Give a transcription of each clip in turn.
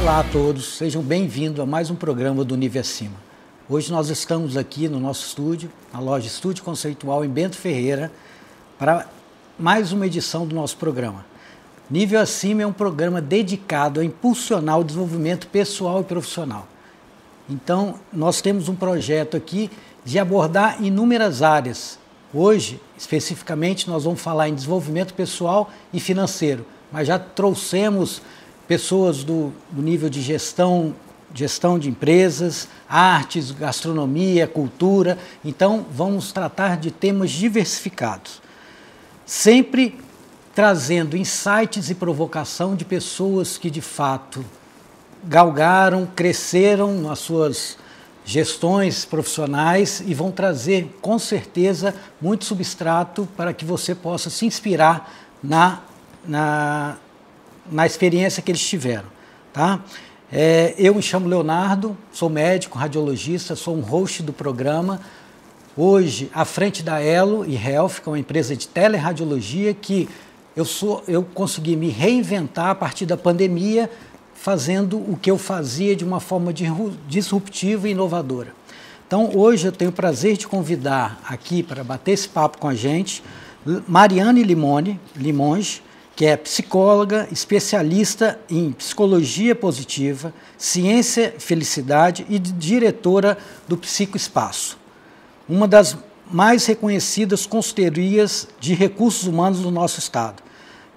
Olá a todos, sejam bem-vindos a mais um programa do Nível Acima. Hoje nós estamos aqui no nosso estúdio, na loja Estúdio Conceitual em Bento Ferreira, para mais uma edição do nosso programa. Nível Acima é um programa dedicado a impulsionar o desenvolvimento pessoal e profissional. Então, nós temos um projeto aqui de abordar inúmeras áreas. Hoje, especificamente, nós vamos falar em desenvolvimento pessoal e financeiro, mas já trouxemos pessoas do nível de gestão de empresas, artes, gastronomia, cultura. Então, vamos tratar de temas diversificados, sempre trazendo insights e provocação de pessoas que, de fato, galgaram, cresceram nas suas gestões profissionais e vão trazer, com certeza, muito substrato para que você possa se inspirar na experiência que eles tiveram. Tá? Eu me chamo Leonardo, sou médico, radiologista, sou um host do programa. Hoje, à frente da Elo e Health, que é uma empresa de teleradiologia, que eu consegui me reinventar a partir da pandemia, fazendo o que eu fazia de uma forma disruptiva e inovadora. Então, hoje eu tenho o prazer de convidar aqui para bater esse papo com a gente, Mariane Limonge, que é psicóloga, especialista em psicologia positiva, ciência e felicidade e diretora do Psicoespaço, uma das mais reconhecidas consultorias de recursos humanos do nosso estado.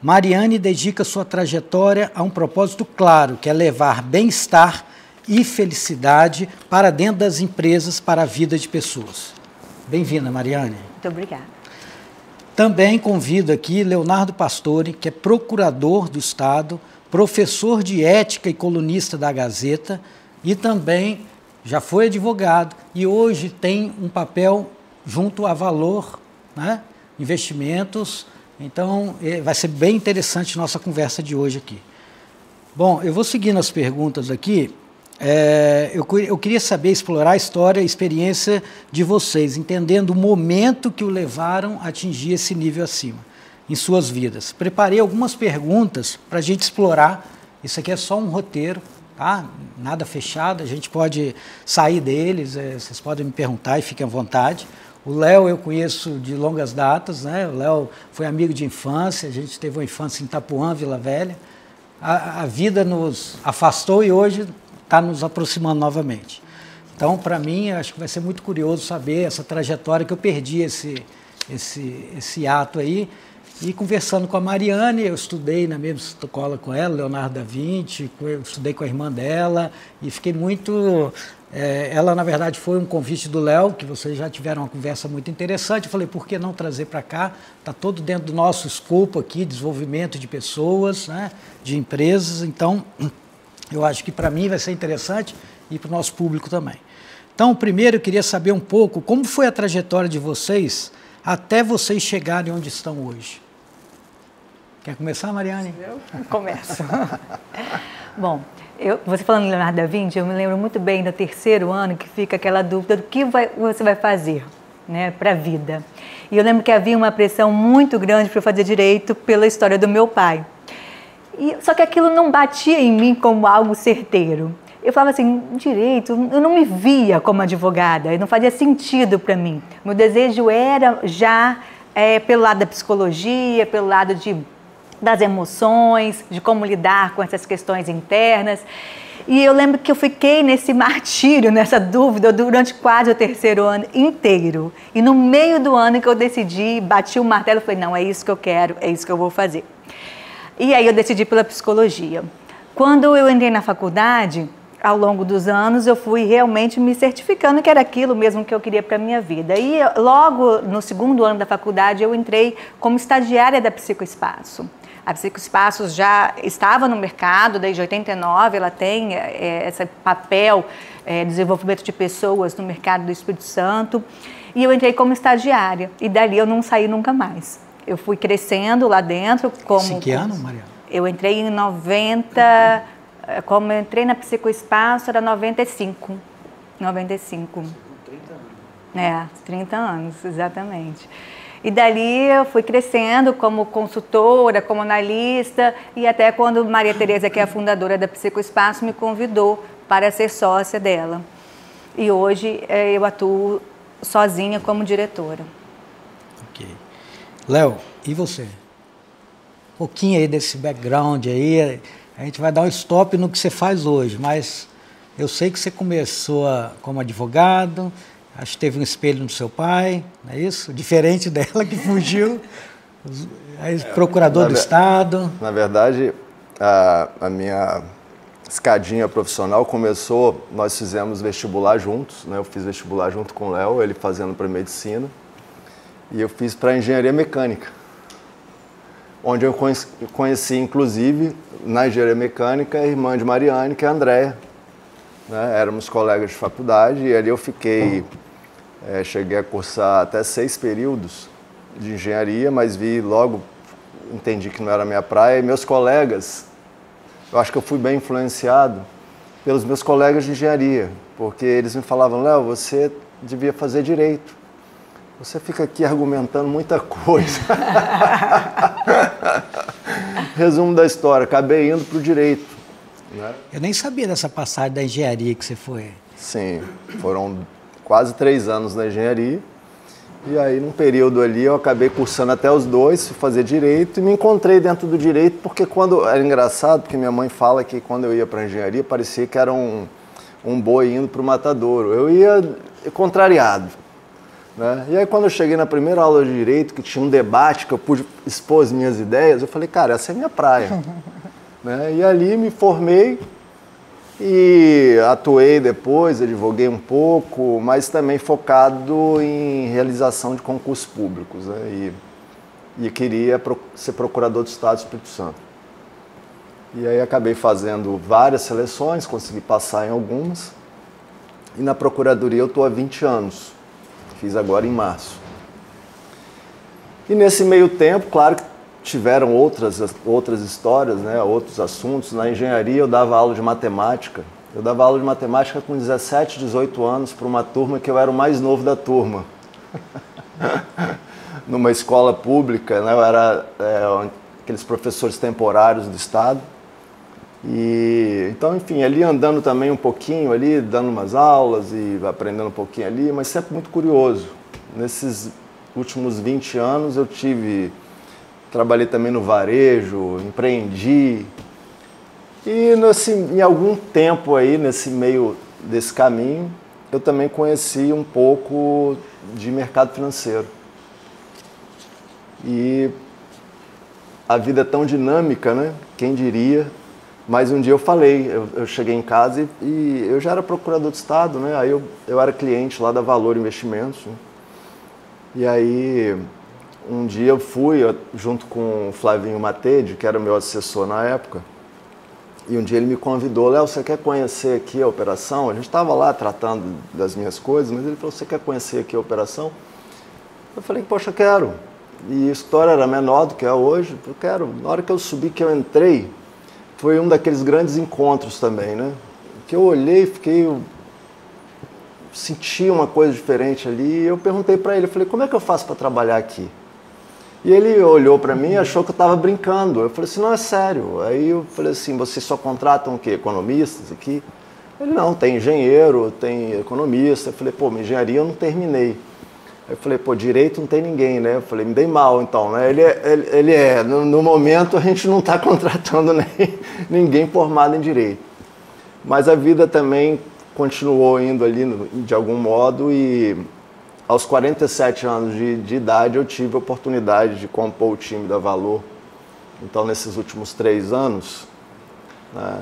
Mariane dedica sua trajetória a um propósito claro, que é levar bem-estar e felicidade para dentro das empresas, para a vida de pessoas. Bem-vinda, Mariane. Muito obrigada. Também convido aqui Leonardo Pastore, que é procurador do Estado, professor de ética e colunista da Gazeta, e também já foi advogado e hoje tem um papel junto a Valor, né? Investimentos. Então, vai ser bem interessante a nossa conversa de hoje aqui. Bom, eu vou seguindo as perguntas aqui. Eu queria saber, explorar a história e a experiência de vocês, entendendo o momento que o levaram a atingir esse nível acima, em suas vidas. Preparei algumas perguntas para a gente explorar. Isso aqui é só um roteiro, tá? Nada fechado, a gente pode sair deles, vocês podem me perguntar e fiquem à vontade. O Léo eu conheço de longas datas, né? O Léo foi amigo de infância, a gente teve uma infância em Itapuã, Vila Velha. A vida nos afastou e hoje está nos aproximando novamente. Então, para mim, acho que vai ser muito curioso saber essa trajetória que eu perdi esse ato aí. E conversando com a Mariane, eu estudei na mesma escola com ela, Leonardo da Vinci, eu estudei com a irmã dela e fiquei muito... ela, na verdade, foi um convite do Léo, que vocês já tiveram uma conversa muito interessante. Eu falei, por que não trazer para cá? Está todo dentro do nosso escopo aqui, desenvolvimento de pessoas, né, de empresas. Então, eu acho que para mim vai ser interessante e para o nosso público também. Então, primeiro eu queria saber um pouco como foi a trajetória de vocês até vocês chegarem onde estão hoje. Quer começar, Mariane? Eu começo. Bom, você falando em Leonardo da Vinci, eu me lembro muito bem do terceiro ano que fica aquela dúvida do que você vai fazer, né, para a vida. E eu lembro que havia uma pressão muito grande para eu fazer direito pela história do meu pai. Só que aquilo não batia em mim como algo certeiro. Eu falava assim, direito, eu não me via como advogada, não fazia sentido para mim. Meu desejo era já pelo lado da psicologia, pelo lado das emoções, de como lidar com essas questões internas. E eu lembro que eu fiquei nesse martírio, nessa dúvida, durante quase o terceiro ano inteiro. E no meio do ano que eu decidi, bati o martelo e falei, não, é isso que eu quero, é isso que eu vou fazer. E aí eu decidi pela psicologia. Quando eu entrei na faculdade, ao longo dos anos, eu fui realmente me certificando que era aquilo mesmo que eu queria para a minha vida. E logo no segundo ano da faculdade, eu entrei como estagiária da Psicoespaço. A Psicoespaço já estava no mercado, desde 89, ela tem esse papel de desenvolvimento de pessoas no mercado do Espírito Santo. E eu entrei como estagiária, e dali eu não saí nunca mais. Eu fui crescendo lá dentro. Em que ano, Mariana? Eu entrei em 90, como eu entrei na Psicoespaço, era 95. 95. 30 anos. 30 anos, exatamente. E dali eu fui crescendo como consultora, como analista, e até quando Maria Tereza, que é a fundadora da Psicoespaço, me convidou para ser sócia dela. E hoje eu atuo sozinha como diretora. Ok. Léo, e você? Um pouquinho aí desse background aí, a gente vai dar um stop no que você faz hoje, mas eu sei que você começou como advogado, acho que teve um espelho no seu pai, não é isso? Diferente dela que fugiu, aí, procurador do Estado. Na verdade, a minha escadinha profissional começou, nós fizemos vestibular juntos, né? Eu fiz vestibular junto com o Léo, ele fazendo para medicina, e eu fiz para engenharia mecânica, onde eu conheci, inclusive, na engenharia mecânica, a irmã de Mariane, que é a Andréia. Né? Éramos colegas de faculdade e ali eu fiquei, cheguei a cursar até 6 períodos de engenharia, mas logo entendi que não era a minha praia, e meus colegas, eu acho que eu fui bem influenciado pelos meus colegas de engenharia, porque eles me falavam: Léo, você devia fazer direito. Você fica aqui argumentando muita coisa. Resumo da história, acabei indo para o direito. Né? Eu nem sabia dessa passagem da engenharia que você foi. Sim, foram quase 3 anos na engenharia. E aí, num período ali, eu acabei cursando até os 2, fui fazer direito e me encontrei dentro do direito, porque era engraçado, porque minha mãe fala que quando eu ia para a engenharia, parecia que era um boi indo para o matadouro. Eu ia contrariado. Né? E aí, quando eu cheguei na primeira aula de direito, que tinha um debate, que eu pude expor as minhas ideias, eu falei: cara, essa é a minha praia. Né? E ali me formei e atuei depois, advoguei um pouco, mas também focado em realização de concursos públicos. Né? E queria ser procurador do Estado do Espírito Santo. E aí acabei fazendo várias seleções, consegui passar em algumas. E na procuradoria eu estou há 20 anos. Fiz agora em março. E nesse meio tempo, claro que tiveram outras histórias, né, outros assuntos. Na engenharia eu dava aula de matemática. Eu dava aula de matemática com 17, 18 anos para uma turma que eu era o mais novo da turma. Numa escola pública, né, eu era aqueles professores temporários do Estado. E então, enfim, ali andando também um pouquinho ali, dando umas aulas e aprendendo um pouquinho ali, mas sempre muito curioso. Nesses últimos 20 anos eu trabalhei também no varejo, empreendi. E em algum tempo aí, nesse meio desse caminho, eu também conheci um pouco de mercado financeiro. E a vida é tão dinâmica, né? Quem diria? Mas um dia eu falei, eu cheguei em casa e eu já era procurador do Estado, né? Aí eu era cliente lá da Valor Investimentos. Né? E aí, um dia eu fui, junto com o Flavinho Matede, que era o meu assessor na época, e um dia ele me convidou: Léo, você quer conhecer aqui a operação? A gente estava lá tratando das minhas coisas, mas ele falou: você quer conhecer aqui a operação? Eu falei: poxa, quero. E a história era menor do que é hoje, eu quero. Na hora que eu subi, que eu entrei, foi um daqueles grandes encontros também, né? Que eu olhei, senti uma coisa diferente ali, e eu perguntei para ele, eu falei: como é que eu faço para trabalhar aqui? E ele olhou para mim e achou que eu estava brincando. Eu falei assim: não, é sério. Aí eu falei assim: vocês só contratam o quê? Economistas aqui? Ele: não, tem engenheiro, tem economista. Eu falei: pô, engenharia eu não terminei. Aí eu falei: pô, direito não tem ninguém, né? Eu falei: me dei mal então, né? No momento a gente não está contratando ninguém formado em direito. Mas a vida também continuou indo ali de algum modo, e aos 47 anos de idade eu tive a oportunidade de compor o time da Valor. Então, nesses últimos 3 anos, né,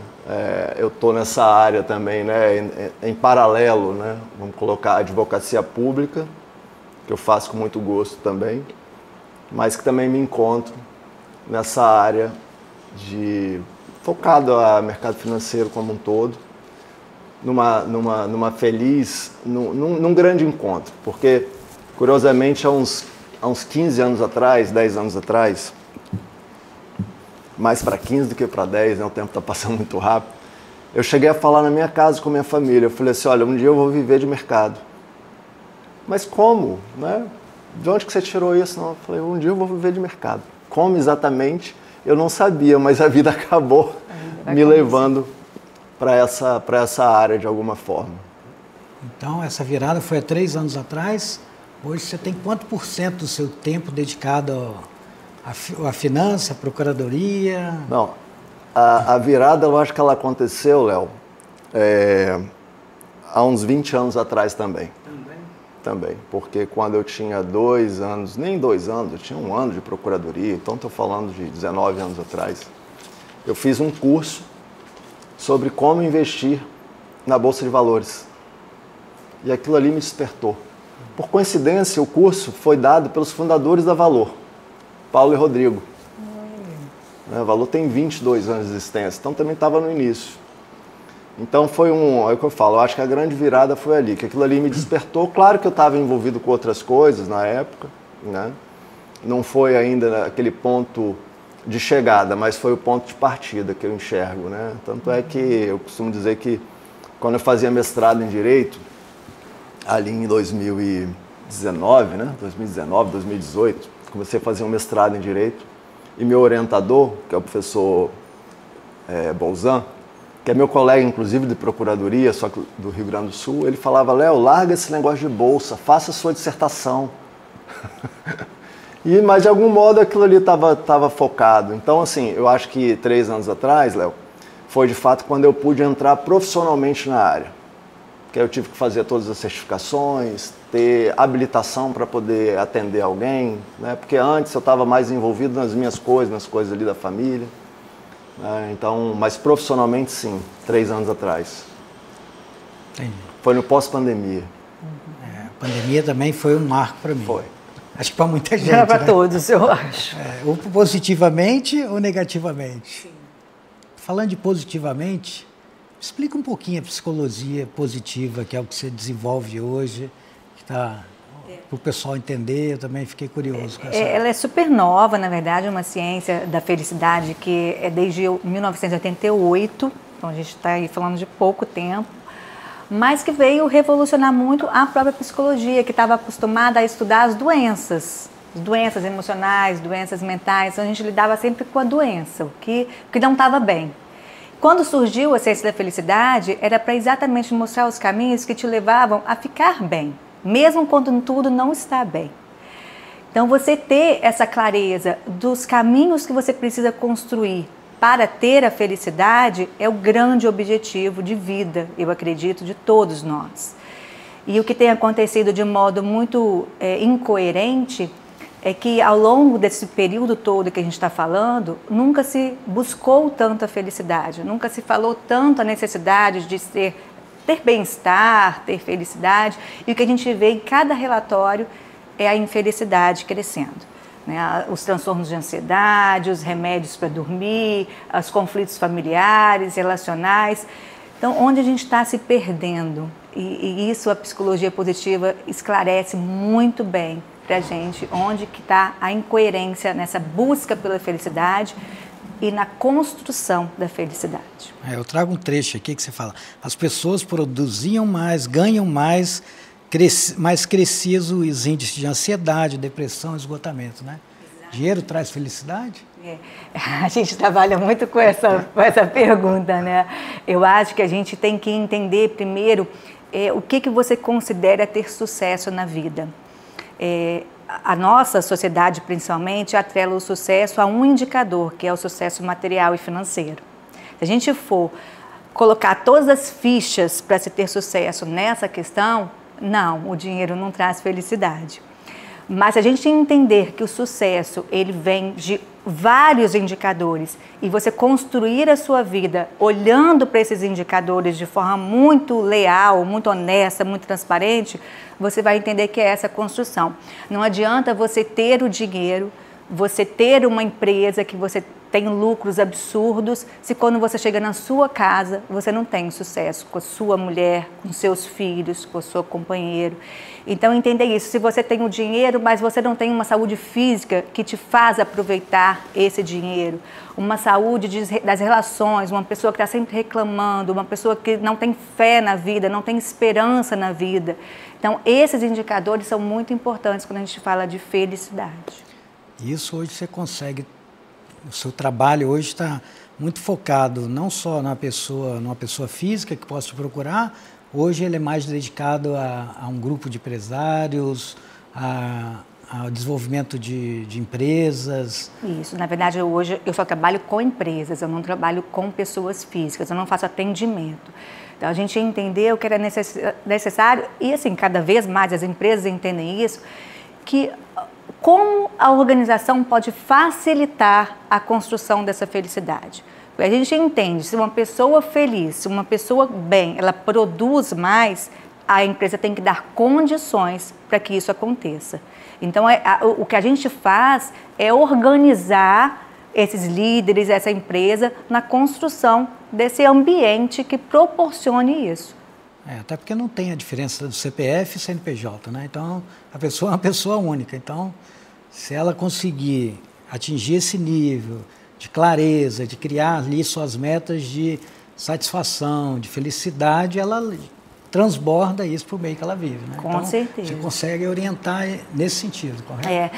eu estou nessa área também, né, em paralelo, né, vamos colocar a advocacia pública, que eu faço com muito gosto também, mas que também me encontro nessa área focado a mercado financeiro como um todo, num grande encontro, porque, curiosamente, há uns 15 anos atrás, 10 anos atrás, mais para 15 do que para 10, né, o tempo está passando muito rápido, eu cheguei a falar na minha casa com a minha família, eu falei assim: olha, um dia eu vou viver de mercado. Mas como? Né? de onde que você tirou isso? Não, eu falei, um dia eu vou viver de mercado. Como exatamente, eu não sabia, mas a vida acabou me levando para essa área de alguma forma. Então, essa virada foi há 3 anos atrás. Hoje você tem quanto por cento do seu tempo dedicado à finança, à procuradoria? Não, a virada eu acho que ela aconteceu, Léo, há uns 20 anos atrás também. Também, porque quando eu tinha 2 anos, nem 2 anos, eu tinha 1 ano de procuradoria, então estou falando de 19 anos atrás, eu fiz um curso sobre como investir na Bolsa de Valores. E aquilo ali me despertou. Por coincidência, o curso foi dado pelos fundadores da Valor, Paulo e Rodrigo. A Valor tem 22 anos de existência, então também estava no início. Então é o que eu falo, eu acho que a grande virada foi ali, que aquilo ali me despertou. Claro que eu estava envolvido com outras coisas na época, né? Não foi ainda aquele ponto de chegada, mas foi o ponto de partida que eu enxergo, né? Tanto é que eu costumo dizer que quando eu fazia mestrado em Direito, ali em 2019, né? 2018, comecei a fazer um mestrado em Direito, e meu orientador, que é o professor Bolzan, que é meu colega, inclusive, de procuradoria, só que do Rio Grande do Sul, ele falava, Léo, larga esse negócio de bolsa, faça a sua dissertação. Mas, de algum modo, aquilo ali estava focado. Então, assim, eu acho que 3 anos atrás, Léo, foi, de fato, quando eu pude entrar profissionalmente na área. Que aí eu tive que fazer todas as certificações, ter habilitação para poder atender alguém, né? Porque antes eu estava mais envolvido nas minhas coisas, nas coisas ali da família. Então, mas profissionalmente sim, 3 anos atrás. Entendi. Foi no pós-pandemia. A pandemia também foi um marco para mim. Foi. Acho que para muita gente. Era para todos, eu acho. Ou positivamente ou negativamente. Sim. Falando de positivamente, explica um pouquinho a psicologia positiva, que é o que você desenvolve hoje, que está para o pessoal entender. Eu também fiquei curioso com essa. Ela é super nova, na verdade, uma ciência da felicidade que é desde 1988, então a gente está aí falando de pouco tempo, mas que veio revolucionar muito a própria psicologia, que estava acostumada a estudar as doenças emocionais, doenças mentais, então a gente lidava sempre com a doença, o que não estava bem. Quando surgiu a ciência da felicidade, era para exatamente mostrar os caminhos que te levavam a ficar bem, mesmo quando tudo não está bem. Então, você ter essa clareza dos caminhos que você precisa construir para ter a felicidade é o grande objetivo de vida, eu acredito, de todos nós. E o que tem acontecido de modo muito incoerente é que ao longo desse período todo que a gente está falando, nunca se buscou tanta felicidade, nunca se falou tanto a necessidade de ter bem-estar, ter felicidade, e o que a gente vê em cada relatório é a infelicidade crescendo. Os transtornos de ansiedade, os remédios para dormir, os conflitos familiares, relacionais. Então, onde a gente está se perdendo? E isso a psicologia positiva esclarece muito bem para a gente, onde que está a incoerência nessa busca pela felicidade e na construção da felicidade. Eu trago um trecho aqui que você fala, as pessoas produziam mais, ganham mais, mais cresciam os índices de ansiedade, depressão, esgotamento, né? Exato. Dinheiro traz felicidade? A gente trabalha muito com essa pergunta, né? Eu acho que a gente tem que entender primeiro o que você considera ter sucesso na vida. A nossa sociedade, principalmente, atrela o sucesso a um indicador, que é o sucesso material e financeiro. Se a gente for colocar todas as fichas para se ter sucesso nessa questão, não, o dinheiro não traz felicidade. Mas se a gente entender que o sucesso ele vem de vários indicadores e você construir a sua vida olhando para esses indicadores de forma muito leal, muito honesta, muito transparente, você vai entender que é essa construção. Não adianta você ter o dinheiro, você ter uma empresa que você tem lucros absurdos, se quando você chega na sua casa, você não tem sucesso com a sua mulher, com seus filhos, com o seu companheiro. Então, entender isso. Se você tem o dinheiro, mas você não tem uma saúde física que te faz aproveitar esse dinheiro, uma saúde das relações, uma pessoa que está sempre reclamando, uma pessoa que não tem fé na vida, não tem esperança na vida. Então, esses indicadores são muito importantes quando a gente fala de felicidade. Isso hoje você consegue. O seu trabalho hoje está muito focado não só numa pessoa física que possa te procurar, hoje ele é mais dedicado a um grupo de empresários, ao desenvolvimento de empresas. Isso, na verdade hoje eu só trabalho com empresas, eu não trabalho com pessoas físicas, eu não faço atendimento. Então a gente entendeu que era necessário, e assim, cada vez mais as empresas entendem isso, que como a organização pode facilitar a construção dessa felicidade. A gente entende, se uma pessoa feliz, se uma pessoa bem, ela produz mais, a empresa tem que dar condições para que isso aconteça. Então, o que a gente faz é organizar esses líderes, essa empresa, na construção desse ambiente que proporcione isso. Até porque não tem a diferença do CPF e CNPJ, né? Então, a pessoa é uma pessoa única. Então, se ela conseguir atingir esse nível de clareza, de criar ali suas metas de satisfação, de felicidade, ela transborda isso para o meio que ela vive, né? Com certeza. Você consegue orientar nesse sentido, correto?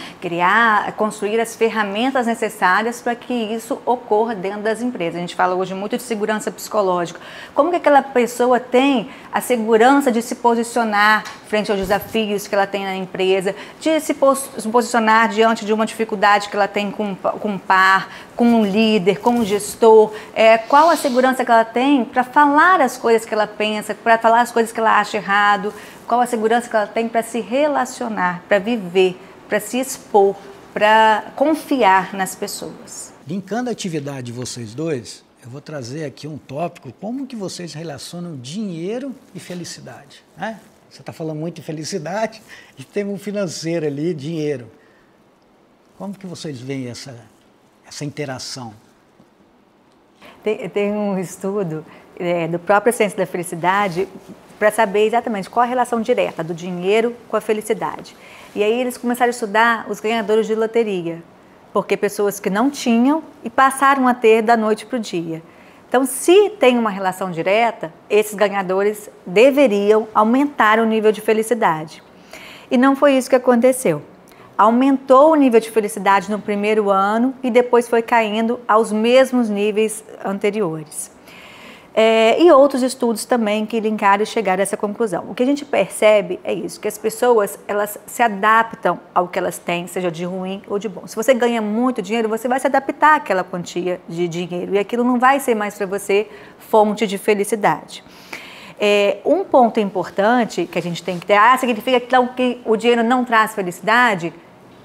Construir as ferramentas necessárias para que isso ocorra dentro das empresas. A gente fala hoje muito de segurança psicológica. Como que aquela pessoa tem a segurança de se posicionar frente aos desafios que ela tem na empresa, de se posicionar diante de uma dificuldade que ela tem com um par, com um líder, com um gestor, qual a segurança que ela tem para falar as coisas que ela pensa, para falar as coisas que ela acha errado, qual a segurança que ela tem para se relacionar, para viver, para se expor, para confiar nas pessoas. Linkando a atividade de vocês dois, eu vou trazer aqui um tópico, como que vocês relacionam dinheiro e felicidade, né? Você está falando muito de felicidade e tem um financeiro ali, dinheiro. Como que vocês veem essa interação? Tem um estudo do próprio Ciência da Felicidade para saber exatamente qual a relação direta do dinheiro com a felicidade. E aí eles começaram a estudar os ganhadores de loteria, porque pessoas que não tinham e passaram a ter da noite para o dia. Então, se tem uma relação direta, esses ganhadores deveriam aumentar o nível de felicidade. E não foi isso que aconteceu. Aumentou o nível de felicidade no primeiro ano e depois foi caindo aos mesmos níveis anteriores. E outros estudos também que linkaram e chegaram a essa conclusão. O que a gente percebe é isso, que as pessoas elas se adaptam ao que elas têm, seja de ruim ou de bom. Se você ganha muito dinheiro, você vai se adaptar àquela quantia de dinheiro e aquilo não vai ser mais para você fonte de felicidade. Um ponto importante que a gente tem que ter, significa então, que o dinheiro não traz felicidade?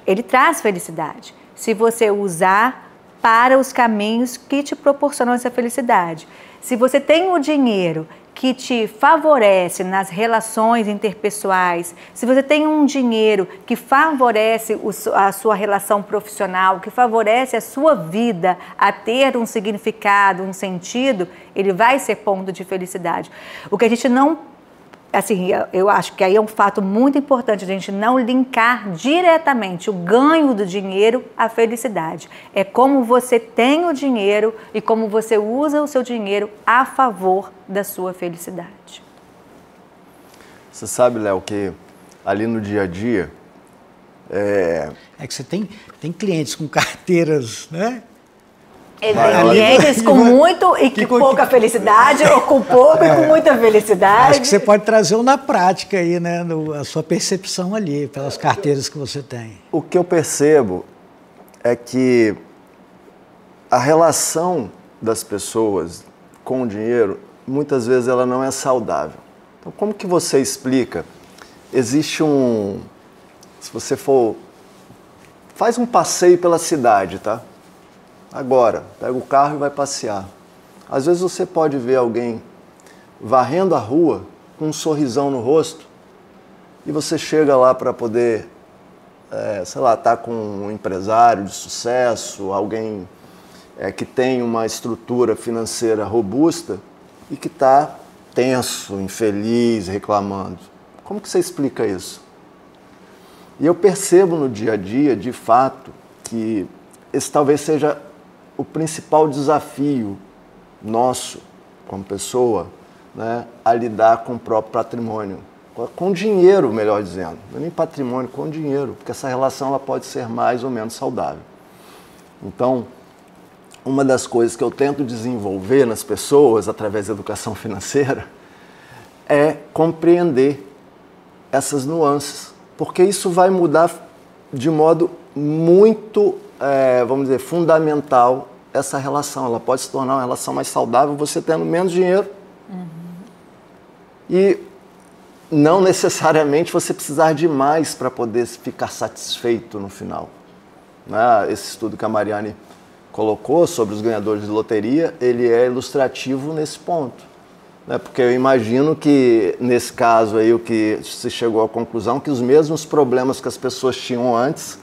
Ele traz felicidade, se você usar para os caminhos que te proporcionam essa felicidade. Se você tem o dinheiro que te favorece nas relações interpessoais, se você tem um dinheiro que favorece a sua relação profissional, que favorece a sua vida a ter um significado, um sentido, ele vai ser ponto de felicidade. O que a gente não... Assim, eu acho que aí é um fato muito importante a gente não linkar diretamente o ganho do dinheiro à felicidade. É como você tem o dinheiro e como você usa o seu dinheiro a favor da sua felicidade. Você sabe, Léo, que ali no dia a dia... É que você tem clientes com carteiras, né? Clientes com muito e com pouca felicidade, ou com pouco e com muita felicidade. Acho que você pode trazer na prática aí, né, a sua percepção ali, pelas carteiras que você tem. O que eu percebo é que a relação das pessoas com o dinheiro, muitas vezes ela não é saudável. Então, como que você explica? Existe se você for... Faz um passeio pela cidade, tá? Agora, pega o carro e vai passear. Às vezes você pode ver alguém varrendo a rua com um sorrisão no rosto e você chega lá para poder sei lá, está com um empresário de sucesso, alguém que tem uma estrutura financeira robusta e que está tenso, infeliz, reclamando. Como que você explica isso? E eu percebo no dia a dia, de fato, que esse talvez seja o principal desafio nosso, como pessoa, né, a lidar com o próprio patrimônio. Com dinheiro, melhor dizendo. Não é nem patrimônio, com dinheiro, porque essa relação ela pode ser mais ou menos saudável. Então, uma das coisas que eu tento desenvolver nas pessoas, através da educação financeira, é compreender essas nuances, porque isso vai mudar de modo muito, vamos dizer, fundamental essa relação. Ela pode se tornar uma relação mais saudável você tendo menos dinheiro e não necessariamente você precisar de mais para poder ficar satisfeito no final. Né? Esse estudo que a Mariane colocou sobre os ganhadores de loteria, ele é ilustrativo nesse ponto. Né? Porque eu imagino que, nesse caso aí, o que se chegou à conclusão que os mesmos problemas que as pessoas tinham antes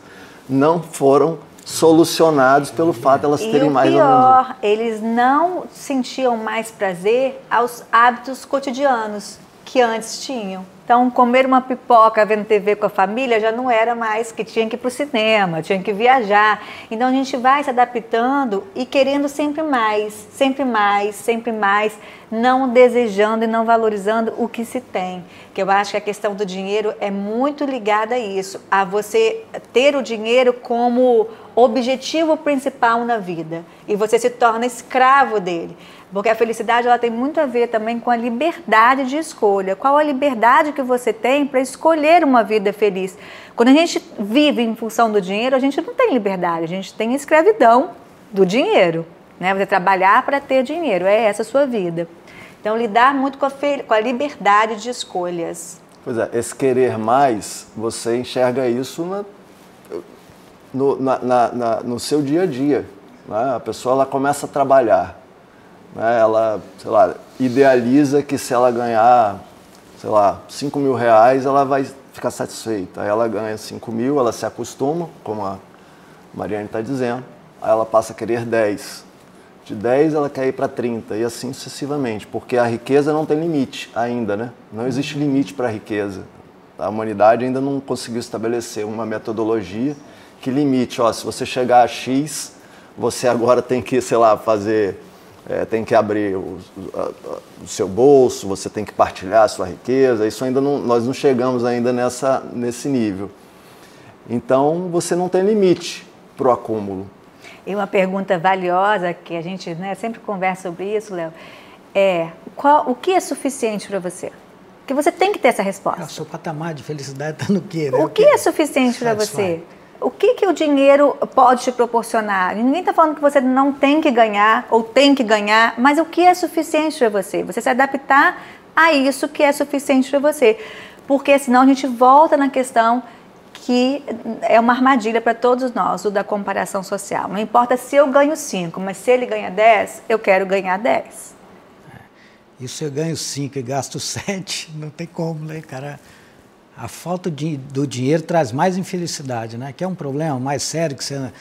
não foram solucionados pelo fato de elas terem mais ou menos. E o pior, eles não sentiam mais prazer aos hábitos cotidianos que antes tinham. Então, comer uma pipoca vendo TV com a família já não era mais, que tinha que ir para o cinema, tinha que viajar. Então, a gente vai se adaptando e querendo sempre mais, sempre mais, sempre mais, não desejando e não valorizando o que se tem. Que eu acho que a questão do dinheiro é muito ligada a isso, a você ter o dinheiro como objetivo principal na vida. E você se torna escravo dele. Porque a felicidade ela tem muito a ver também com a liberdade de escolha. Qual a liberdade que você tem para escolher uma vida feliz? Quando a gente vive em função do dinheiro, a gente não tem liberdade, a gente tem escravidão do dinheiro. Né? Você trabalhar para ter dinheiro, é essa a sua vida. Então, lidar muito com a liberdade de escolhas. Pois é, esse querer mais, você enxerga isso no seu dia a dia. Né? A pessoa ela começa a trabalhar. Ela, sei lá, idealiza que se ela ganhar, sei lá, 5 mil reais, ela vai ficar satisfeita. Aí ela ganha 5 mil, ela se acostuma, como a Mariane está dizendo, aí ela passa a querer 10. De 10 ela quer ir para 30 e assim sucessivamente, porque a riqueza não tem limite ainda, né? Não existe limite para a riqueza. A humanidade ainda não conseguiu estabelecer uma metodologia que limite, ó, se você chegar a X, você agora tem que, sei lá, fazer... tem que abrir o seu bolso, você tem que partilhar a sua riqueza, isso ainda não, nós não chegamos ainda nesse nível. Então, você não tem limite para o acúmulo. E uma pergunta valiosa, que a gente sempre conversa sobre isso, Léo, o que é suficiente para você? Porque você tem que ter essa resposta. O seu patamar de felicidade está no quê? Né? O que é suficiente para você? O que o dinheiro pode te proporcionar? Ninguém está falando que você não tem que ganhar ou tem que ganhar, mas o que é suficiente para você? Você se adaptar a isso que é suficiente para você. Porque senão a gente volta na questão que é uma armadilha para todos nós, o da comparação social. Não importa se eu ganho 5, mas se ele ganha 10, eu quero ganhar 10. E se eu ganho 5 e gasto 7, não tem como, né, cara? A falta do dinheiro traz mais infelicidade, né? Que é um problema mais sério, que você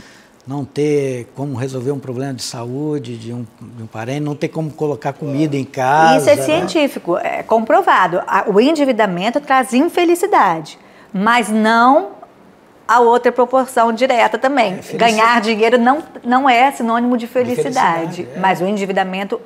não ter como resolver um problema de saúde de um parente, não ter como colocar comida em casa. Isso é científico, é comprovado. O endividamento traz infelicidade, mas não a outra proporção direta também. Ganhar dinheiro não é sinônimo de felicidade, mas o endividamento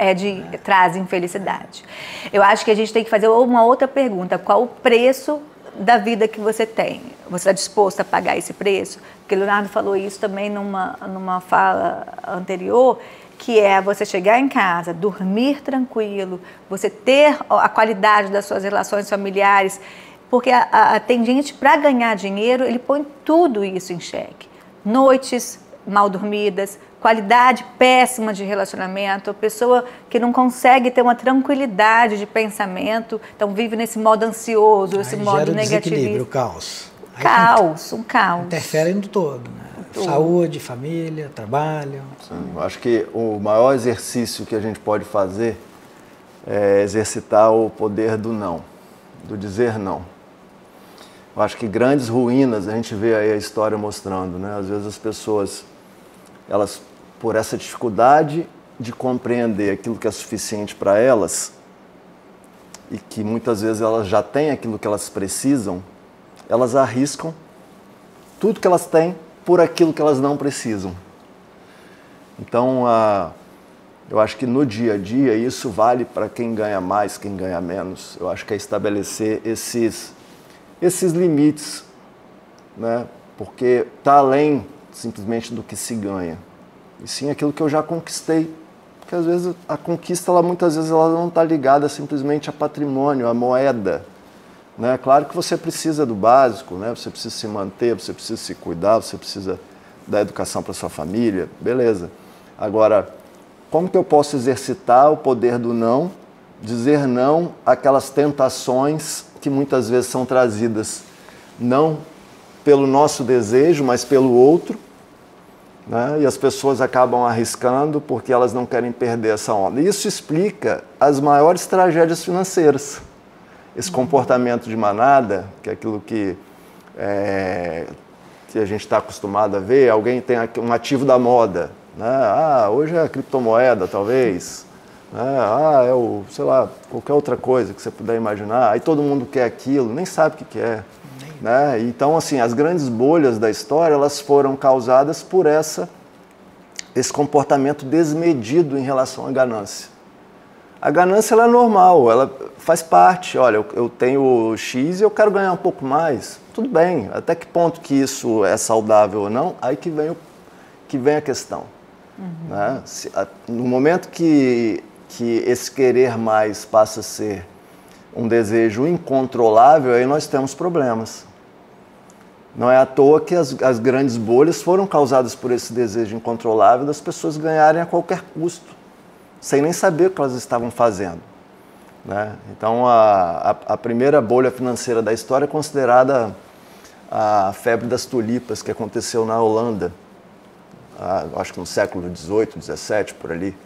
traz infelicidade. Eu acho que a gente tem que fazer uma outra pergunta. Qual o preço da vida que você tem? Você está disposto a pagar esse preço? Porque o Leonardo falou isso também numa fala anterior, que é você chegar em casa, dormir tranquilo, você ter a qualidade das suas relações familiares, porque tem gente, para ganhar dinheiro, ele põe tudo isso em xeque. Noites mal dormidas, qualidade péssima de relacionamento, a pessoa que não consegue ter uma tranquilidade de pensamento, então vive nesse modo ansioso, esse modo negativo. O caos. Um caos. Interfere no todo, né? Saúde, família, trabalho. Sim, eu acho que o maior exercício que a gente pode fazer é exercitar o poder do não, do dizer não. Eu acho que grandes ruínas, a gente vê aí a história mostrando, né? Às vezes as pessoas, elas, por essa dificuldade de compreender aquilo que é suficiente para elas, e que muitas vezes elas já têm aquilo que elas precisam, elas arriscam tudo que elas têm por aquilo que elas não precisam. Então, eu acho que no dia a dia, isso vale para quem ganha mais, quem ganha menos. Eu acho que é estabelecer esses limites, né? Porque está além simplesmente do que se ganha, e sim aquilo que eu já conquistei. Porque às vezes a conquista, muitas vezes, ela não está ligada simplesmente a patrimônio, a moeda, né? Claro que você precisa do básico, né? Você precisa se manter, você precisa se cuidar, você precisa dar educação para sua família, beleza. Agora, como que eu posso exercitar o poder do não, dizer não àquelas tentações que muitas vezes são trazidas não pelo nosso desejo, mas pelo outro, né? E as pessoas acabam arriscando porque elas não querem perder essa onda. E isso explica as maiores tragédias financeiras. Esse comportamento de manada, que é aquilo que a gente está acostumado a ver, alguém tem um ativo da moda, né? Hoje é a criptomoeda, talvez. É sei lá, qualquer outra coisa que você puder imaginar. Aí todo mundo quer aquilo, nem sabe o que é. Né? Então, assim, as grandes bolhas da história, elas foram causadas por esse comportamento desmedido em relação à ganância. A ganância, ela é normal, ela faz parte. Olha, eu tenho X e eu quero ganhar um pouco mais. Tudo bem, até que ponto que isso é saudável ou não, aí que vem a questão. Né? No momento que esse querer mais passa a ser um desejo incontrolável, aí nós temos problemas. Não é à toa que as grandes bolhas foram causadas por esse desejo incontrolável das pessoas ganharem a qualquer custo, sem nem saber o que elas estavam fazendo. Né? Então, a primeira bolha financeira da história é considerada a febre das tulipas, que aconteceu na Holanda, acho que no século XVIII, XVII, por ali,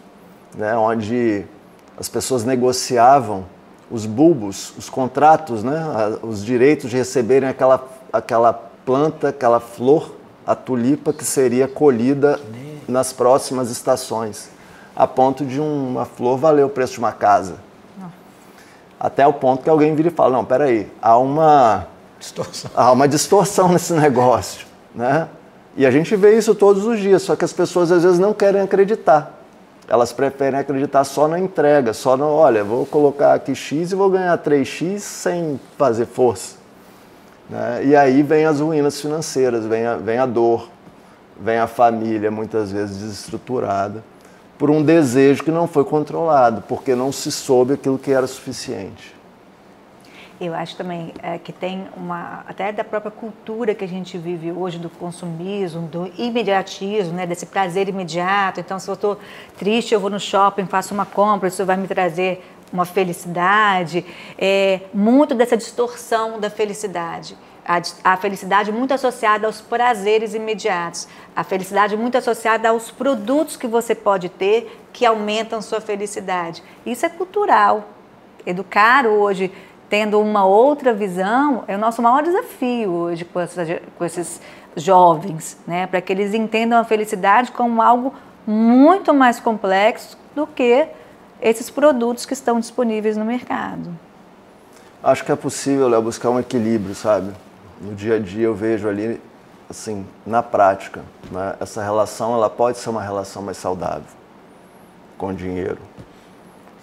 né? Onde as pessoas negociavam os bulbos, os contratos, né? Os direitos de receberem aquela planta, aquela flor, a tulipa, que seria colhida nas próximas estações, a ponto de uma flor valer o preço de uma casa. Até o ponto que alguém vira e fala, não, peraí, há uma distorção nesse negócio, né? E a gente vê isso todos os dias, só que as pessoas às vezes não querem acreditar. Elas preferem acreditar só na entrega, só no, olha, vou colocar aqui X e vou ganhar 3X sem fazer força. Né? E aí vem as ruínas financeiras, vem a dor, vem a família muitas vezes desestruturada, por um desejo que não foi controlado, porque não se soube aquilo que era suficiente. Eu acho também que tem até da própria cultura que a gente vive hoje, do consumismo, do imediatismo, né, desse prazer imediato. Então, se eu estou triste, eu vou no shopping, faço uma compra, isso vai me trazer uma felicidade. Muito dessa distorção da felicidade. A felicidade muito associada aos prazeres imediatos. A felicidade muito associada aos produtos que você pode ter que aumentam sua felicidade. Isso é cultural. Educar hoje, tendo uma outra visão, é o nosso maior desafio hoje com esses jovens, né? Para que eles entendam a felicidade como algo muito mais complexo do que esses produtos que estão disponíveis no mercado. Acho que é possível, Léo, buscar um equilíbrio, sabe? No dia a dia eu vejo ali, assim, na prática, né? Essa relação, ela pode ser uma relação mais saudável com o dinheiro.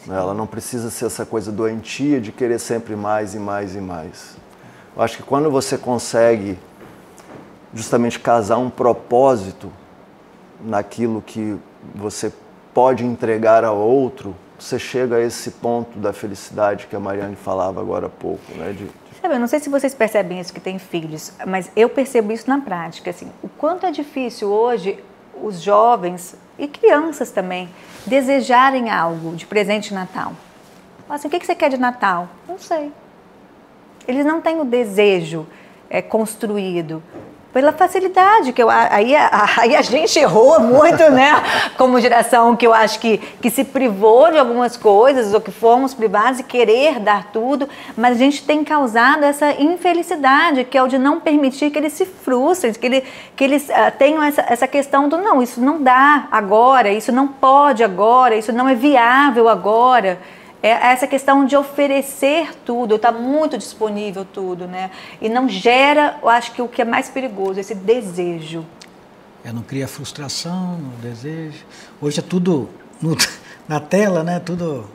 Ela não precisa ser essa coisa doentia de querer sempre mais e mais e mais. Eu acho que quando você consegue justamente casar um propósito naquilo que você pode entregar ao outro, você chega a esse ponto da felicidade que a Mariane falava agora há pouco, né? Sabe, eu não sei se vocês percebem isso que têm filhos, mas eu percebo isso na prática. Assim, o quanto é difícil hoje os jovens e crianças também desejarem algo de presente de Natal. Assim, o que você quer de Natal? Não sei. Eles não têm o desejo construído. Pela facilidade, aí a gente errou muito, né? Como geração que eu acho que se privou de algumas coisas, ou que fomos privados e querer dar tudo, mas a gente tem causado essa infelicidade, que é o de não permitir que eles se frustrem, que eles tenham essa questão do não, isso não dá agora, isso não pode agora, isso não é viável agora. É essa questão de oferecer tudo, está muito disponível tudo, né? E não gera, eu acho que o que é mais perigoso, esse desejo. Não cria frustração, o desejo. Hoje é tudo na tela, né? Tudo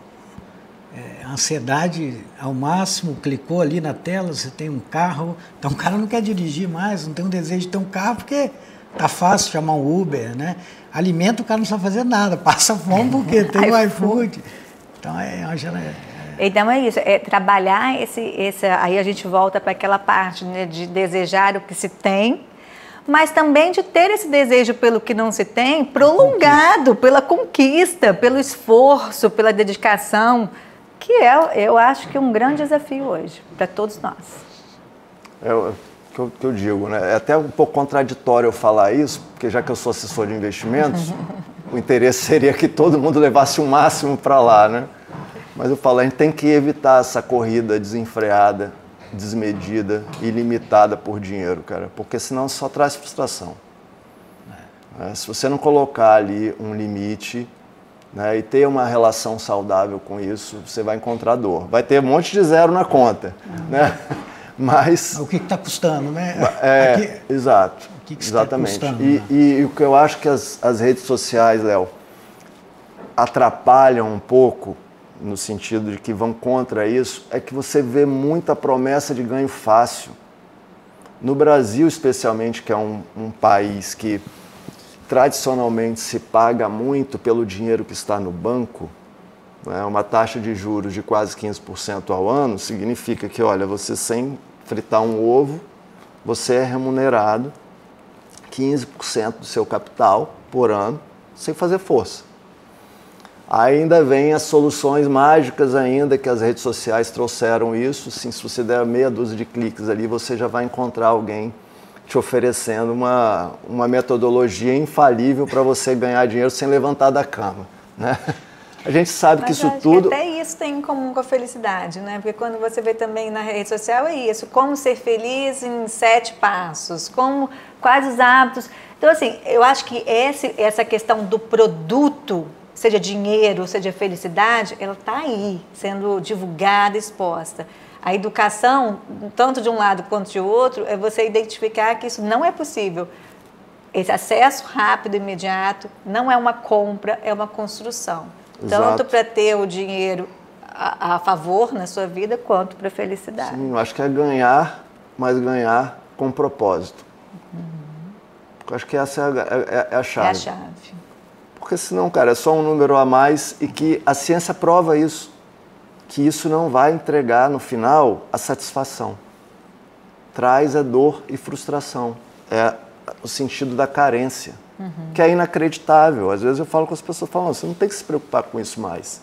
ansiedade ao máximo, clicou ali na tela, você tem um carro, então o cara não quer dirigir mais, não tem um desejo de ter um carro porque tá fácil chamar um Uber, né? Alimento o cara não sabe fazer nada, passa fome porque tem o iFood. Então, Então é isso, trabalhar aí a gente volta para aquela parte, né, de desejar o que se tem, mas também de ter esse desejo pelo que não se tem, prolongado, pela conquista, pelo esforço, pela dedicação, que eu acho que é um grande desafio hoje, para todos nós. Que eu digo, né? É até um pouco contraditório eu falar isso, porque já que eu sou assessor de investimentos, o interesse seria que todo mundo levasse o máximo para lá, né? Mas eu falo, a gente tem que evitar essa corrida desenfreada, desmedida, ilimitada por dinheiro, cara, porque senão só traz frustração. Se você não colocar ali um limite, né, e ter uma relação saudável com isso, você vai encontrar dor. Vai ter um monte de zero na conta, né? Mas o que está custando, né? Exato. O que exatamente. Está custando, né? E o que eu acho que as redes sociais, Léo, atrapalham um pouco, no sentido de que vão contra isso, é que você vê muita promessa de ganho fácil. No Brasil, especialmente, que é um país que tradicionalmente se paga muito pelo dinheiro que está no banco, né, uma taxa de juros de quase 15% ao ano, significa que, olha, você sem fritar um ovo, você é remunerado 15% do seu capital por ano, sem fazer força. Ainda vem as soluções mágicas ainda, que as redes sociais trouxeram isso. Sim, se você der meia dúzia de cliques ali, você já vai encontrar alguém te oferecendo uma metodologia infalível para você ganhar dinheiro sem levantar da cama, né? A gente sabe que isso tudo... Que até isso tem em comum com a felicidade, né? Porque quando você vê também na rede social é isso, como ser feliz em 7 passos, quais os hábitos. Então, assim, eu acho que essa questão do produto, seja dinheiro, seja felicidade, ela está aí, sendo divulgada, exposta. A educação, tanto de um lado quanto de outro, é você identificar que isso não é possível. Esse acesso rápido e imediato não é uma compra, é uma construção. Exato. Tanto para ter o dinheiro a favor na sua vida, quanto para a felicidade. Sim, eu acho que é ganhar, mas ganhar com propósito. Eu acho que essa é a chave. É a chave. Porque senão, cara, é só um número a mais e que a ciência prova isso, que isso não vai entregar no final a satisfação. Traz a dor e frustração. É o sentido da carência, que é inacreditável. Às vezes eu falo com as pessoas, falam, você não tem que se preocupar com isso mais.